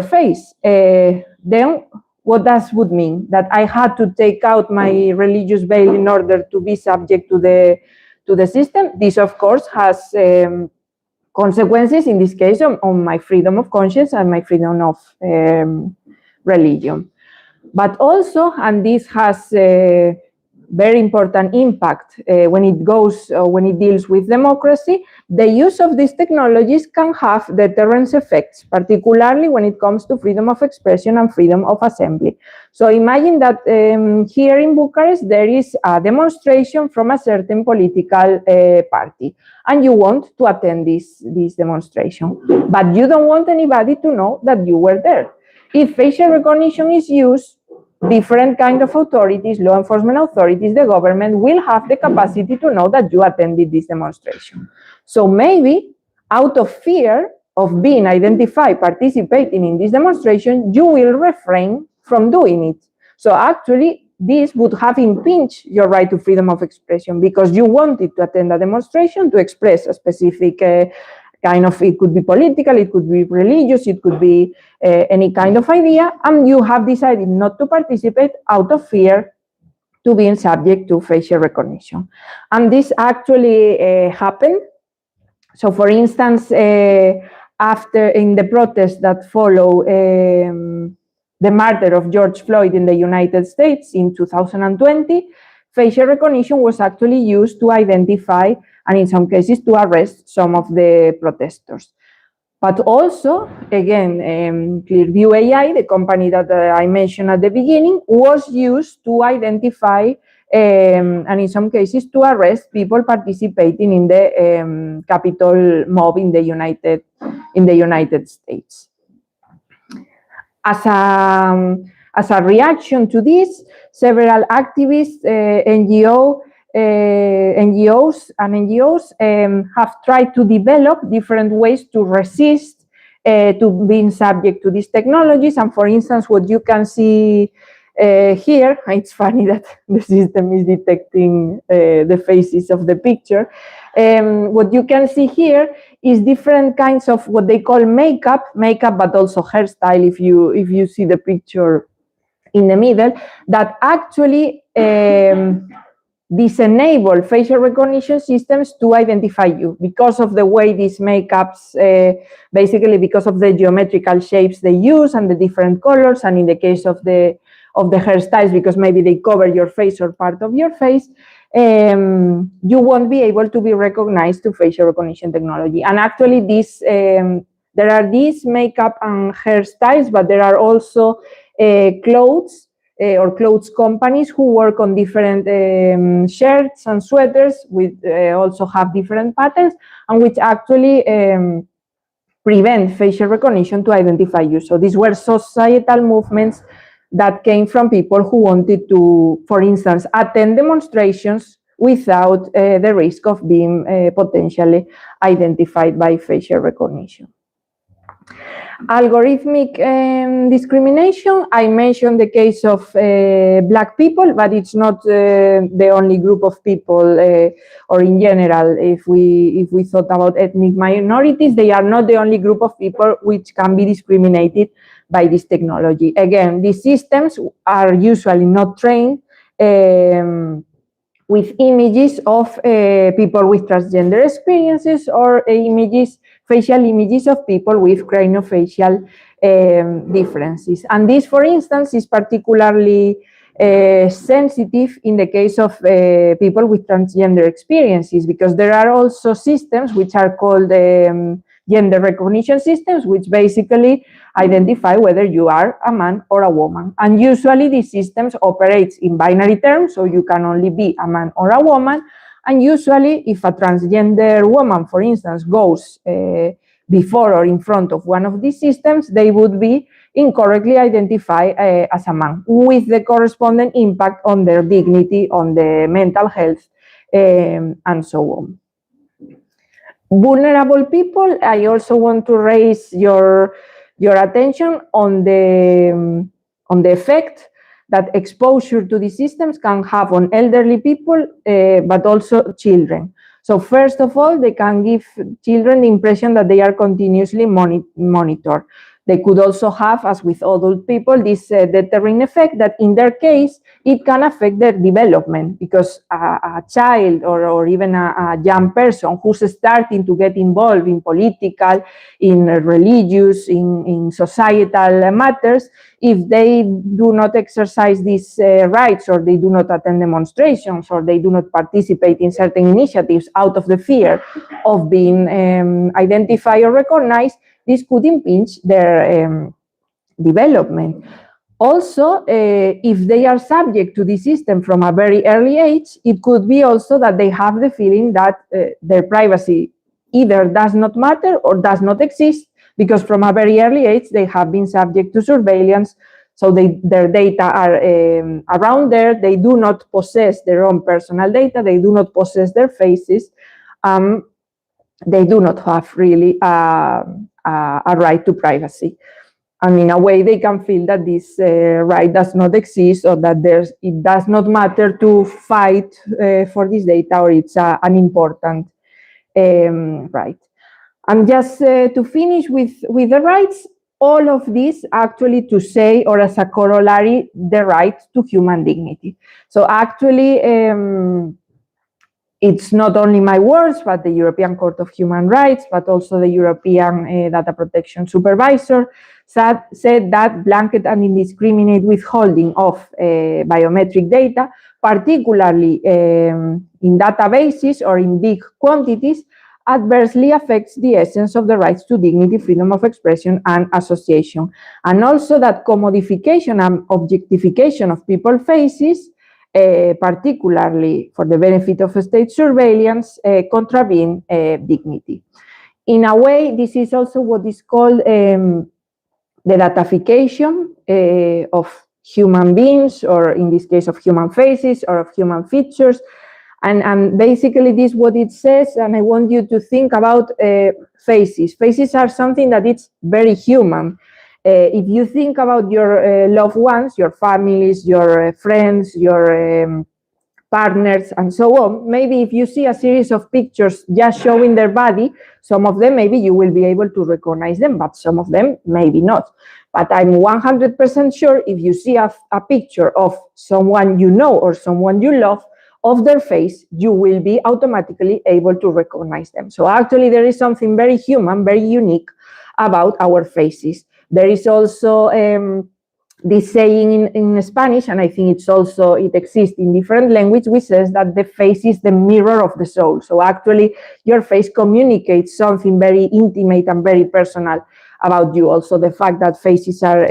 face. Then what that would mean? That I had to take out my religious veil in order to be subject to the system. This, of course, has consequences, in this case, on my freedom of conscience and my freedom of religion. But also, and this has very important impact when it deals with democracy, the use of these technologies can have deterrence effects, particularly when it comes to freedom of expression and freedom of assembly. So imagine that here in Bucharest there is a demonstration from a certain political party, and you want to attend this demonstration, but you don't want anybody to know that you were there. If facial recognition is used, different kind of authorities, law enforcement authorities, the government will have the capacity to know that you attended this demonstration. So maybe out of fear of being identified participating in this demonstration, you will refrain from doing it. So actually, this would have impinged your right to freedom of expression, because you wanted to attend a demonstration to express a specific kind of, it could be political, it could be religious, it could be any kind of idea, and you have decided not to participate out of fear to being subject to facial recognition. And this actually happened. So for instance, after in the protests that follow the murder of George Floyd in the United States in 2020, facial recognition was actually used to identify and in some cases to arrest some of the protesters. But also, again, Clearview AI, the company that I mentioned at the beginning, was used to identify and in some cases to arrest people participating in the Capitol mob in the United States. As a reaction to this, several activists, NGOs have tried to develop different ways to resist to being subject to these technologies. And for instance, what you can see here, it's funny that the system is detecting the faces of the picture. What you can see here is different kinds of what they call makeup, but also hairstyle, if you see the picture in the middle, that actually disenable facial recognition systems to identify you because of the way these makeups, basically because of the geometrical shapes they use and the different colors, and in the case of the hairstyles, because maybe they cover your face or part of your face, you won't be able to be recognized to facial recognition technology. And actually this, there are these makeup and hairstyles, but there are also clothes or clothes companies who work on different shirts and sweaters with also have different patterns, and which actually prevent facial recognition to identify you. So these were societal movements that came from people who wanted to, for instance, attend demonstrations without the risk of being potentially identified by facial recognition. Algorithmic discrimination, I mentioned the case of Black people, but it's not the only group of people, or in general, if we thought about ethnic minorities, they are not the only group of people which can be discriminated by this technology. Again, these systems are usually not trained with images of people with transgender experiences or facial images of people with craniofacial differences. And this, for instance, is particularly sensitive in the case of people with transgender experiences, because there are also systems which are called gender recognition systems, which basically identify whether you are a man or a woman. And usually these systems operate in binary terms, so you can only be a man or a woman. And usually if a transgender woman, for instance, goes before or in front of one of these systems, they would be incorrectly identified as a man, with the corresponding impact on their dignity, on the mental health, and so on. Vulnerable people, I also want to raise your attention on the effect that exposure to these systems can have on elderly people, but also children. So first of all, they can give children the impression that they are continuously monitored. They could also have, as with adult people, this deterring effect that in their case, it can affect their development, because a child or even a young person who's starting to get involved in political, in religious, in societal matters, if they do not exercise these rights, or they do not attend demonstrations, or they do not participate in certain initiatives out of the fear of being identified or recognized, this could impinge their development. Also, if they are subject to the system from a very early age, it could be also that they have the feeling that their privacy either does not matter or does not exist, because from a very early age they have been subject to surveillance, so their data are around there. They do not possess their own personal data, they do not possess their faces, they do not have really a right to privacy. And in a way, they can feel that this right does not exist, or that it does not matter to fight for this data, or it's an important right. And just to finish with the rights, all of this actually to say, or as a corollary, the right to human dignity. So actually, it's not only my words, but the European Court of Human Rights, but also the European Data Protection Supervisor said that blanket and indiscriminate withholding of biometric data, particularly in databases or in big quantities, adversely affects the essence of the rights to dignity, freedom of expression, and association. And also that commodification and objectification of people's faces particularly for the benefit of state surveillance, contravene dignity. In a way, this is also what is called the datafication of human beings, or in this case of human faces or of human features. And basically this is what it says, and I want you to think about faces. Faces are something that it's very human. If you think about your loved ones, your families, your friends, your partners, and so on, maybe if you see a series of pictures just showing their body, some of them maybe you will be able to recognize them, but some of them maybe not. But I'm 100% sure if you see a picture of someone you know or someone you love, of their face, you will be automatically able to recognize them. So actually there is something very human, very unique about our faces. There is also this saying in Spanish, and I think it exists in different languages, which says that the face is the mirror of the soul. So actually your face communicates something very intimate and very personal about you. Also the fact that faces are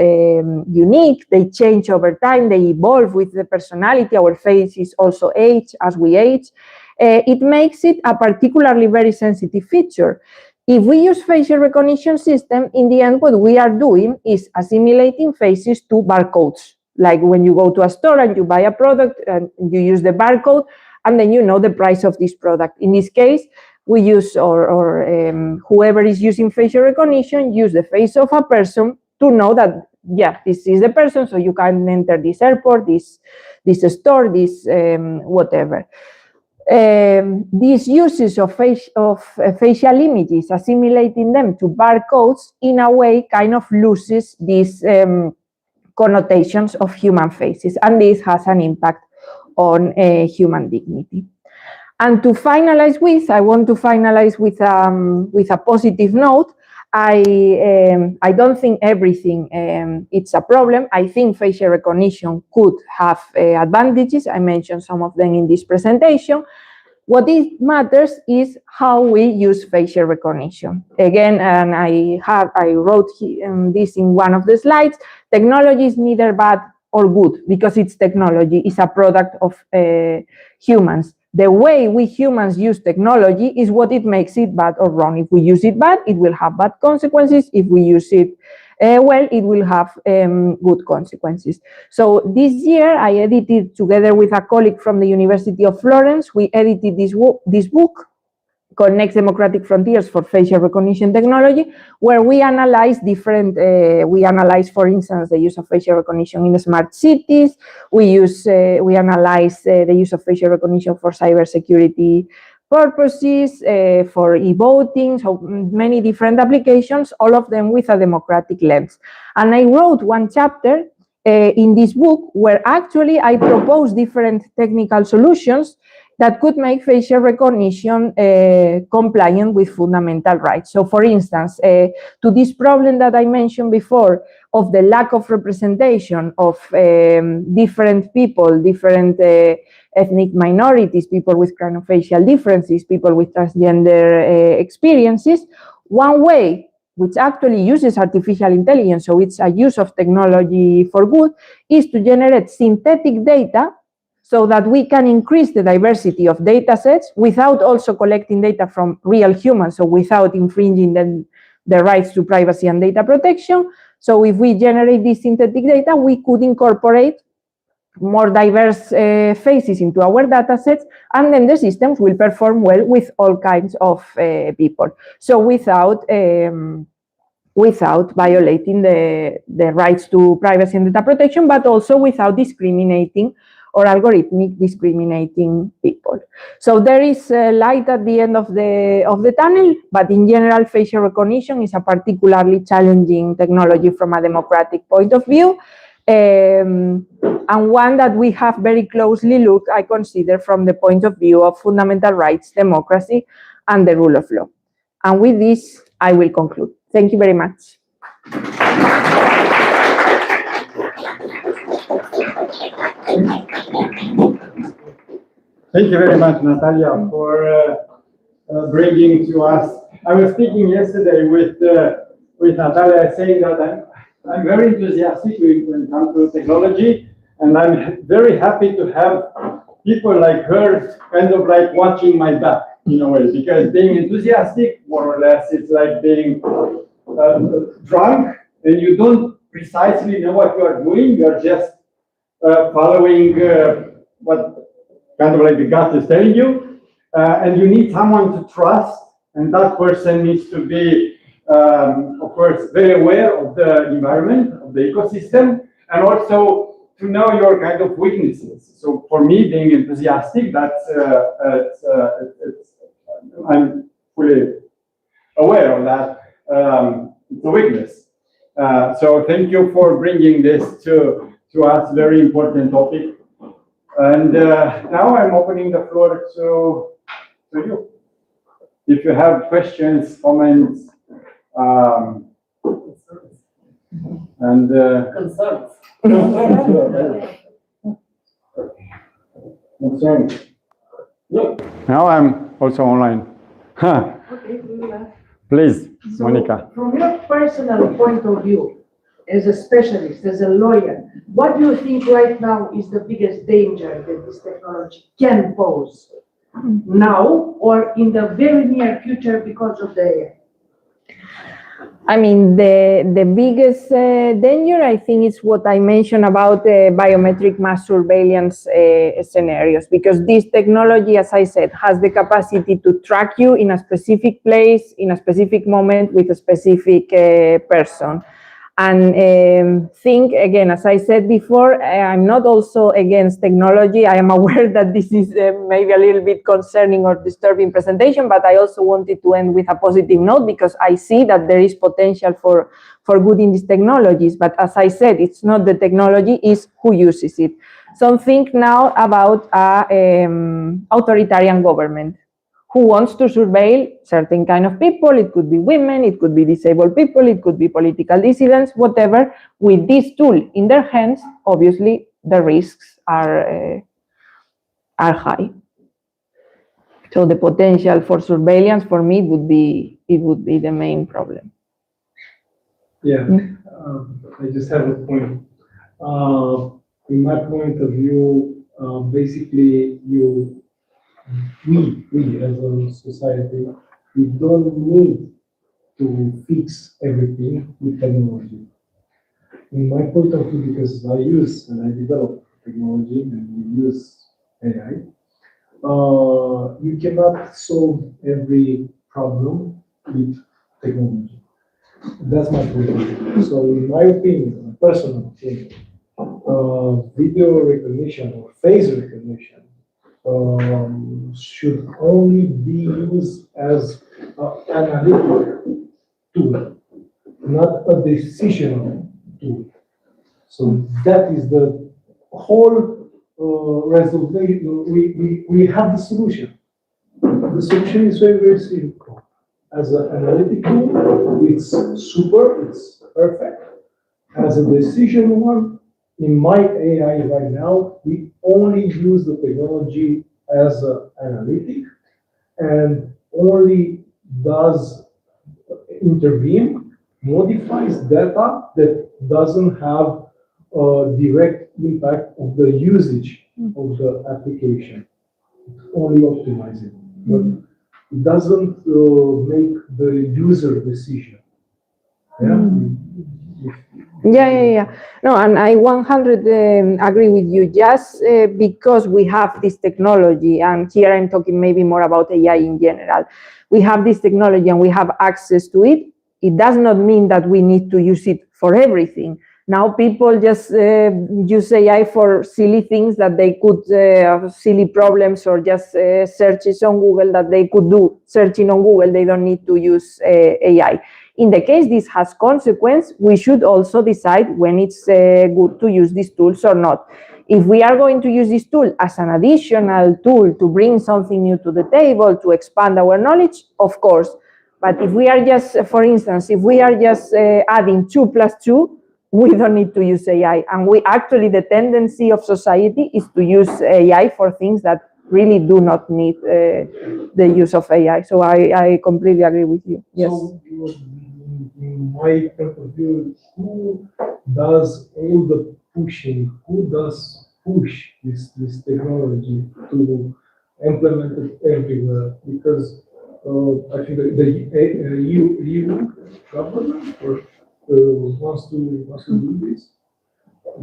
unique, they change over time, they evolve with the personality. Our faces also age as we age. It makes it a particularly very sensitive feature. If we use facial recognition system, in the end, what we are doing is assimilating faces to barcodes. Like when you go to a store and you buy a product and you use the barcode, and then you know the price of this product. In this case, we use, or whoever is using facial recognition, use the face of a person to know that, yeah, this is the person, so you can enter this airport, this store, this whatever. These uses of facial images, assimilating them to barcodes, in a way kind of loses these connotations of human faces, and this has an impact on human dignity. And to finalize with, I want to finalize with a positive note. I don't think everything it's a problem. I think facial recognition could have advantages. I mentioned some of them in this presentation. What it matters is how we use facial recognition. Again, and I wrote this in one of the slides, technology is neither bad or good because it's technology, it's a product of humans. The way we humans use technology is what it makes it bad or wrong. If we use it bad, it will have bad consequences. If we use it well, it will have good consequences. So this year, I edited, together with a colleague from the University of Florence, we edited this book called Next Democratic Frontiers for Facial Recognition Technology, where we analyze for instance, the use of facial recognition in smart cities. We analyze the use of facial recognition for cybersecurity purposes, for e-voting, so many different applications, all of them with a democratic lens. And I wrote one chapter in this book where actually I propose different technical solutions that could make facial recognition compliant with fundamental rights. So for instance, to this problem that I mentioned before of the lack of representation of different people, different ethnic minorities, people with craniofacial differences, people with transgender experiences, one way which actually uses artificial intelligence, so it's a use of technology for good, is to generate synthetic data so that we can increase the diversity of data sets without also collecting data from real humans, so without infringing the rights to privacy and data protection. So if we generate this synthetic data, we could incorporate more diverse faces into our data sets, and then the systems will perform well with all kinds of people. So without violating the rights to privacy and data protection, but also without discriminating or algorithmic discriminating people. So there is light at the end of the tunnel, but in general, facial recognition is a particularly challenging technology from a democratic point of view, and one that we have very closely looked, I consider, from the point of view of fundamental rights, democracy, and the rule of law. And with this, I will conclude. Thank you very much. Thank you very much, Natalia, for bringing to us. I was speaking yesterday with Natalia, saying that I'm very enthusiastic when it comes to technology, And I'm very happy to have people like her kind of like watching my back in a way, because being enthusiastic, more or less, it's like being drunk, and you don't precisely know what you are doing. You're just following what kind of like the gut is telling you, and you need someone to trust, and that person needs to be, of course, very aware of the environment, of the ecosystem, and also to know your kind of weaknesses. So for me, being enthusiastic, that's I'm fully aware of that. It's a weakness. So thank you for bringing this to us, very important topic. And now I'm opening the floor to you. If you have questions, comments, and Concerns. Now I'm also online. Okay, good. Please, So, Monica. from your personal point of view, as a specialist, as a lawyer, what do you think right now is the biggest danger that this technology can pose now or in the very near future because of the AI? I mean, the biggest danger, I think, is what I mentioned about biometric mass surveillance scenarios, because this technology, as I said, has the capacity to track you in a specific place, in a specific moment, with a specific person. And think, again, as I said before, I'm not also against technology. I am aware that this is maybe a little bit concerning or disturbing presentation, but I also wanted to end with a positive note, because I see that there is potential for good in these technologies. But as I said, it's not the technology, it's who uses it. So think now about authoritarian government who wants to surveil certain kind of people. It could be women, it could be disabled people, it could be political dissidents, whatever. With this tool in their hands, obviously the risks are high. So the potential for surveillance, for me, would be the main problem. Yeah, I just have a point. In my point of view, basically, we as a society, we don't need to fix everything with technology. In my point of view, because I use and I develop technology and we use AI, you cannot solve every problem with technology. That's my point of view. So in my opinion, personal opinion, video recognition or face recognition should only be used as an analytical tool, not a decisional tool. So that is the whole resolution. We have the solution. The solution is very, very simple. As an analytical, it's super, it's perfect. As a decision one, in my AI right now, we only use the technology as an analytic and only does intervene, modifies data that doesn't have a direct impact of the usage of the application. It only optimizes it. But it doesn't make the user decision. Yeah. No, and I 100 agree with you. Just because we have this technology, and here I'm talking maybe more about AI in general, we have this technology and we have access to it, it does not mean that we need to use it for everything. Now people just use AI for silly things that they could, silly problems, or just searches on Google that they could do. Searching on Google, they don't need to use AI. In the case this has consequence, we should also decide when it's good to use these tools or not. If we are going to use this tool as an additional tool to bring something new to the table, to expand our knowledge, of course. But if we are just, for instance, if we are just adding 2 + 2, we don't need to use AI. And we actually, the tendency of society is to use AI for things that really do not need the use of AI. So I completely agree with you. Yes. So, in my point of view, who does all the pushing, who does push this technology to implement it everywhere? Because I think the EU government wants to do this.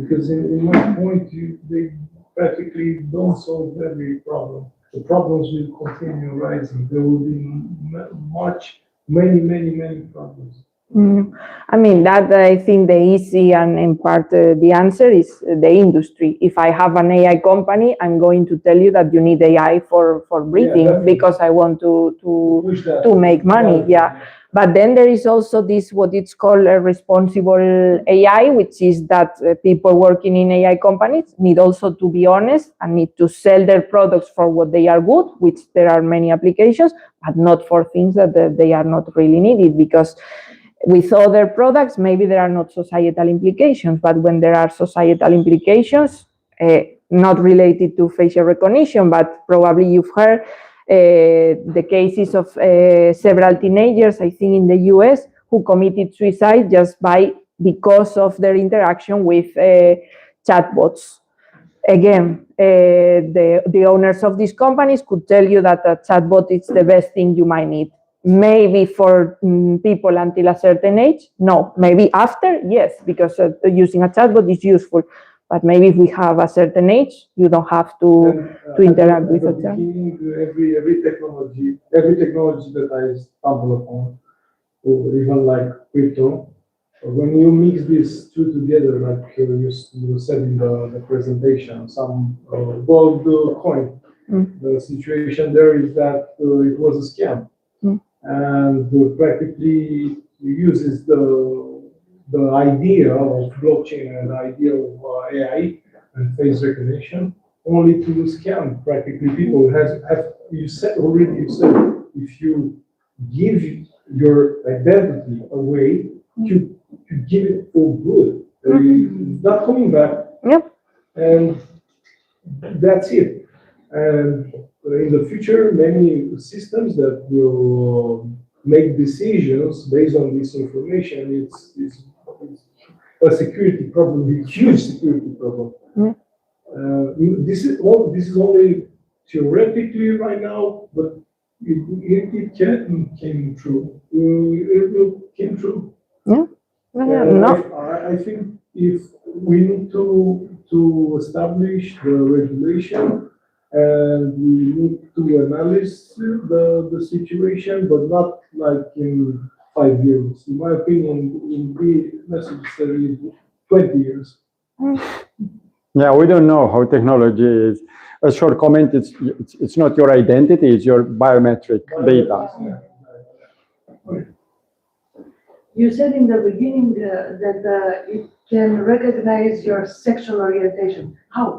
Because in my point, they practically don't solve every problem. The problems will continue rising. There will be many problems. I mean, that I think the easy and in part the answer is the industry. If I have an AI company, I'm going to tell you that you need AI for breathing because I want to make money. Yeah. But then there is also this, what it's called a responsible AI, which is that people working in AI companies need also to be honest and need to sell their products for what they are good, which there are many applications, but not for things that they are not really needed, because with other products, maybe there are not societal implications, but when there are societal implications, not related to facial recognition, but probably you've heard the cases of several teenagers, I think in the US, who committed suicide just because of their interaction with chatbots. Again, the owners of these companies could tell you that a chatbot is the best thing you might need. Maybe for people until a certain age, no. Maybe after, yes, because using a chatbot is useful. But maybe if we have a certain age, you don't have to interact with a chatbot. Every technology that I stumble upon, or even like crypto, when you mix these two together, like you said in the presentation, some gold coin, the situation there is that it was a scam. And practically uses the idea of blockchain and the idea of AI and face recognition only to scam practically people. You said, if you give your identity away, you give it for good. It's not coming back. Yep. And that's it. And in the future, many systems that will make decisions based on this information, it's a security problem, a huge security problem. This is only theoretically right now, but it came true. It will came true. Yeah. I think if we need to establish the regulation, and we need to analyze the situation, but not like in 5 years. In my opinion, it will be necessary 20 years. Yeah, we don't know how technology is. A short comment, it's not your identity, it's your biometric data. You said in the beginning that it can recognize your sexual orientation. How?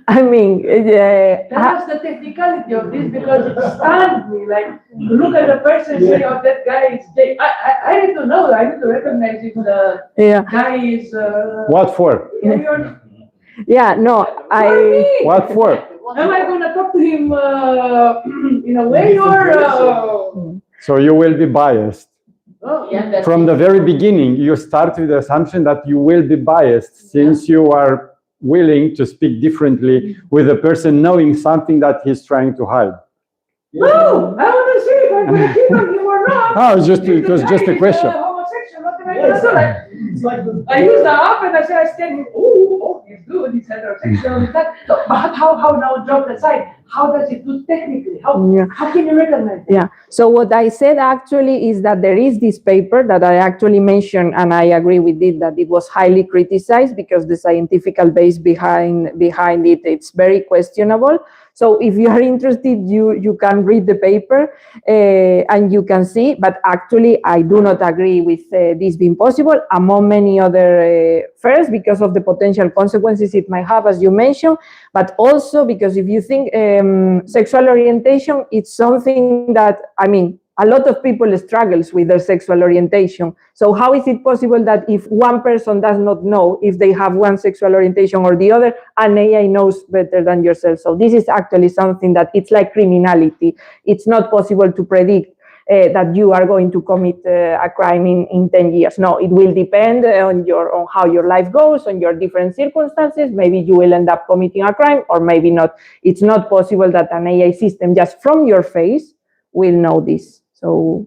I mean, Tell us the technicality of this, because it stunned me. Like, look at the person and say, oh, that guy is gay. I need to know. I need to recognize if the guy is. What for? Yeah, no, What for? Am I going to talk to him in a way or? So you will be biased. Oh, yeah, from the very beginning, you start with the assumption that you will be biased, since you are willing to speak differently with a person knowing something that he's trying to hide. No, I want to see if I'm going to keep on you or not. Oh, it was just a question. Homosexual, what am I going to do? It's like I use the app and I say, I stand here, oh, he's good, he's heterosexual, he's that. So, but how now, joke aside, how does it do technically? How can you recognize it? Yeah, so what I said actually is that there is this paper that I actually mentioned, and I agree with it, that it was highly criticized because the scientific base behind it, it's very questionable. So if you are interested, you can read the paper and you can see, but actually I do not agree with this being possible, among many other, first because of the potential consequences it might have, as you mentioned, but also because if you think sexual orientation, it's something that, I mean, a lot of people struggles with their sexual orientation. So how is it possible that if one person does not know if they have one sexual orientation or the other, an AI knows better than yourself? So this is actually something that it's like criminality. It's not possible to predict that you are going to commit a crime in 10 years. No, it will depend on how your life goes, on your different circumstances. Maybe you will end up committing a crime or maybe not. It's not possible that an AI system just from your face will know this. So,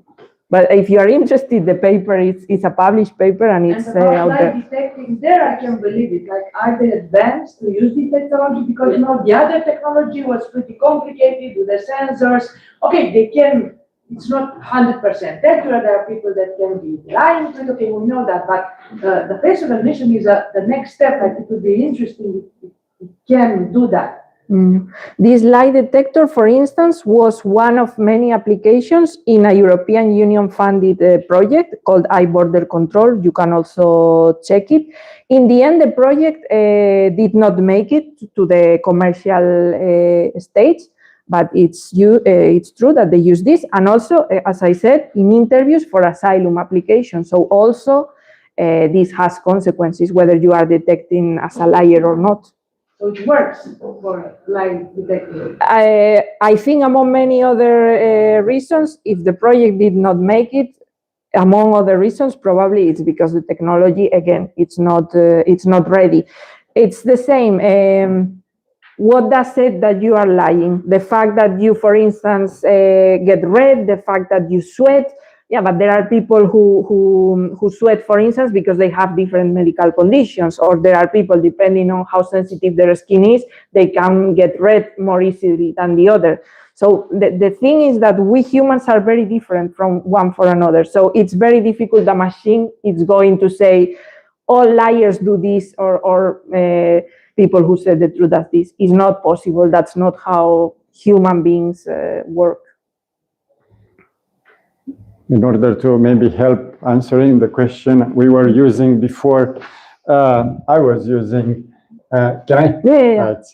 but if you are interested, the paper is a published paper and it's out there. And detecting there, I can believe it. Like, are they advanced to use the technology? Because, you know, the other technology was pretty complicated with the sensors. Okay, they can, it's not 100% accurate. There are people that can be lying to it. Okay, we know that. But the face recognition is the next step. Like, it would be interesting if it can do that. This lie detector, for instance, was one of many applications in a European Union funded project called iBorder Control. You can also check it. In the end, the project did not make it to the commercial stage, but it's true that they use this. And also, as I said, in interviews for asylum applications. So also, this has consequences, whether you are detecting as a liar or not. So it works for lie detecting. I think among many other reasons, if the project did not make it, among other reasons, probably it's because the technology, again, it's not ready. It's the same. What does it that you are lying? The fact that you, for instance, get red, the fact that you sweat. Yeah, but there are people who sweat, for instance, because they have different medical conditions, or there are people, depending on how sensitive their skin is, they can get red more easily than the other. So the thing is that we humans are very different from one for another. So it's very difficult. The machine is going to say, all liars do this, or people who say the truth does this. It's not possible. That's not how human beings work. In order to maybe help answering the question we were using before, I was using, can I? Yeah. Right.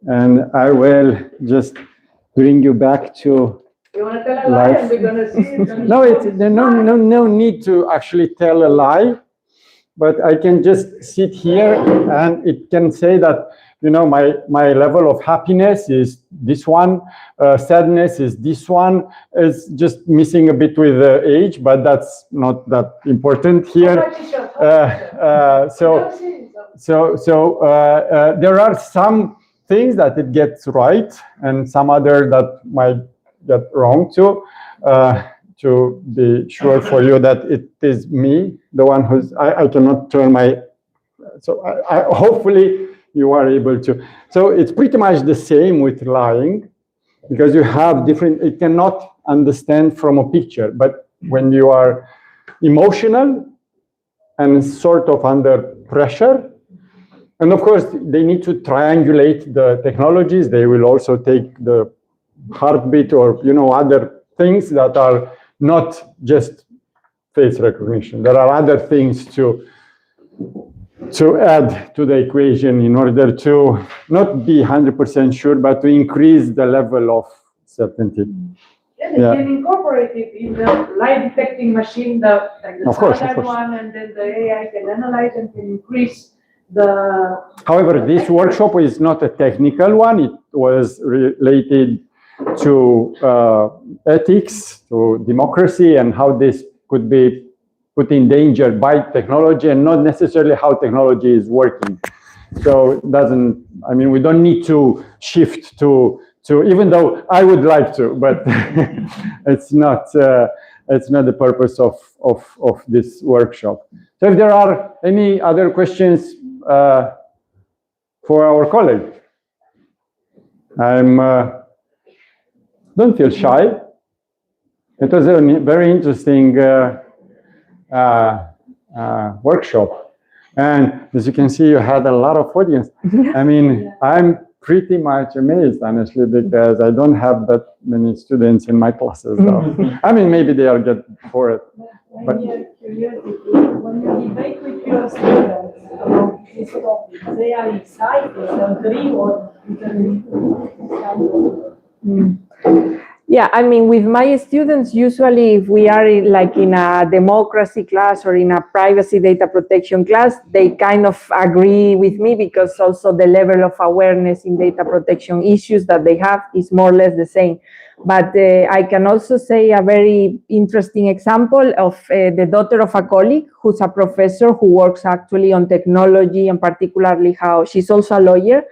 And I will just bring you back to You want to tell a lie and we're going to see it? No, there's no need to actually tell a lie, but I can just sit here and it can say that, you know, my level of happiness is this one, sadness is this one. It's just missing a bit with age, but that's not that important here. So there are some things that it gets right and some other that might get wrong too. To be sure for you that it is me, the one who's, I cannot turn my, so I hopefully you are able to. So it's pretty much the same with lying, because you have different, it cannot understand from a picture, but when you are emotional and sort of under pressure, and of course they need to triangulate the technologies, they will also take the heartbeat or, you know, other things that are not just face recognition. There are other things to add to the equation in order to not be 100% sure, but to increase the level of certainty. Yeah, they can incorporate it in the lie detecting machine, the standard one, and then the AI can analyze and can increase the... However, this workshop is not a technical one. It was related to ethics, to democracy, and how this could be put in danger by technology, and not necessarily how technology is working. So it doesn't, I mean, we don't need to shift to even though I would like to, but it's not the purpose of this workshop. So if there are any other questions for our colleague, don't feel shy. It was a very interesting workshop. And as you can see, you had a lot of audience. I mean, I'm pretty much amazed, honestly, because I don't have that many students in my classes, though. I mean, maybe they are get bored. But When you debate with your students about this topic, they are excited, agree, or Yeah, I mean, with my students, usually if we are in a democracy class or in a privacy data protection class, they kind of agree with me because also the level of awareness in data protection issues that they have is more or less the same. But I can also say a very interesting example of the daughter of a colleague who's a professor who works actually on technology and particularly how she's also a lawyer.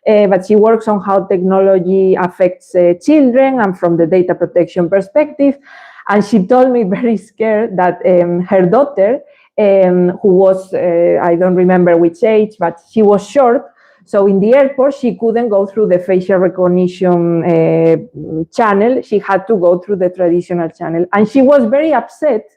But she works on how technology affects children and from the data protection perspective. And she told me very scared that her daughter, who was, I don't remember which age, but she was short. So in the airport, she couldn't go through the facial recognition channel. She had to go through the traditional channel. And she was very upset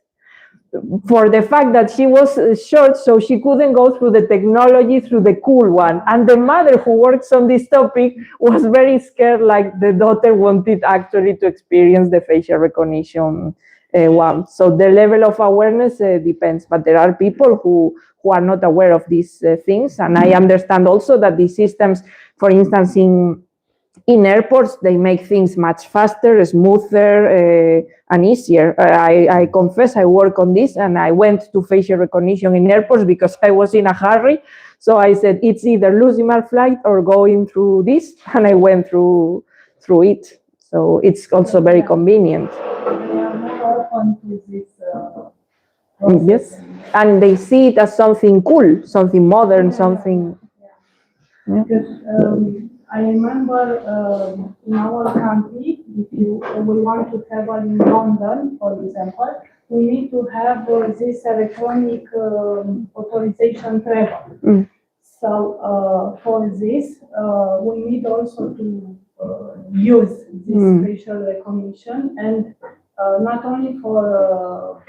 for the fact that she was short, so she couldn't go through the technology through the cool one. And the mother who works on this topic was very scared, like the daughter wanted actually to experience the facial recognition one. So the level of awareness depends, but there are people who are not aware of these things. And I understand also that these systems, for instance, in airports, they make things much faster, smoother, and easier. I confess I work on this, and I went to facial recognition in airports because I was in a hurry. So I said, it's either losing my flight or going through this, and I went through it. So it's also very convenient. They are more open to this. Yes, and they see it as something cool, something modern, something. Yeah. Because I remember in our country, if we want to travel in London, for example, we need to have this electronic authorization travel. Mm. So for this, we need also to use this facial recognition, and not only for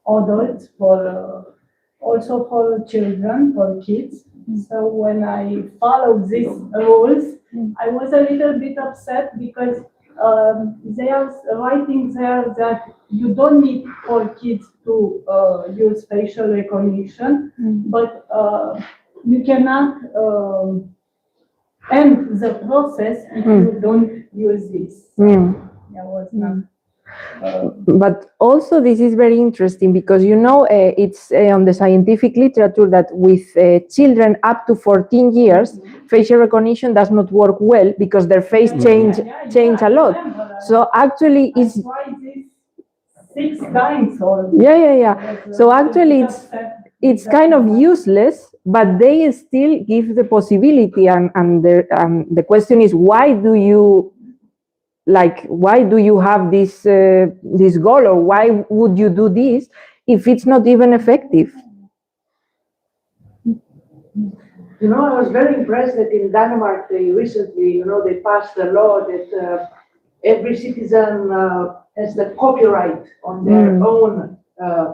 adults, also for children, for kids. So when I followed these rules, I was a little bit upset because they are writing there that you don't need for kids to use facial recognition, but you cannot end the process if you don't use this. That was not. But also this is very interesting because, it's on the scientific literature that with children up to 14 years, facial recognition does not work well because their face change a lot. So actually That's why this 6 times or... Yeah. So actually it's kind of useless, but they still give the possibility. And the question is, why do you have this goal, or why would you do this if it's not even effective? I was very impressed that in Denmark, they recently, they passed a law that every citizen has the copyright on their own.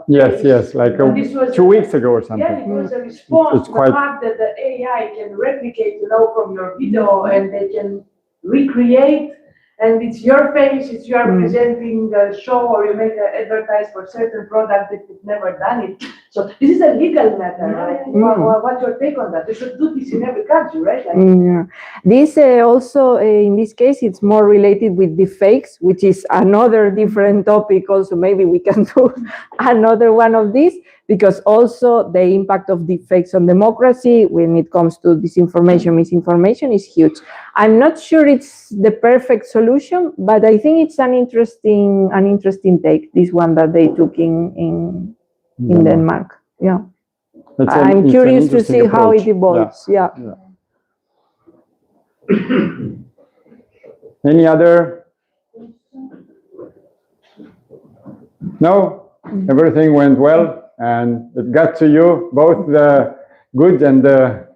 Yes, like 2 weeks ago or something. Yeah, it was a response to the fact that the AI can replicate, from your video, and they can recreate. And it's your face, it's you are presenting a show, or you make an advertise for certain product that you've never done it. So this is a legal matter, right? What's your take on that? They should do this in every country, right? This also, in this case, it's more related with deepfakes, which is another different topic. Also, maybe we can do another one of these, because also the impact of deepfakes on democracy when it comes to disinformation, misinformation is huge. I'm not sure it's the perfect solution, but I think it's an interesting take, this one that they took in Denmark. Yeah. I'm curious to see how it evolves. Yeah. Any other? No? Everything went well, and it got to you, both the good and the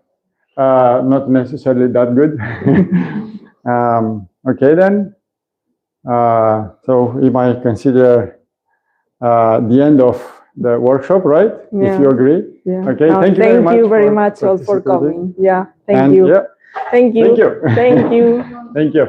not necessarily that good. Okay then. So we might consider the end of the workshop, right? Yeah. If you agree. Yeah. Okay. Thank you very much all for coming. Yeah. Thank you. Yeah. Thank you. Thank you. Thank you. Thank you.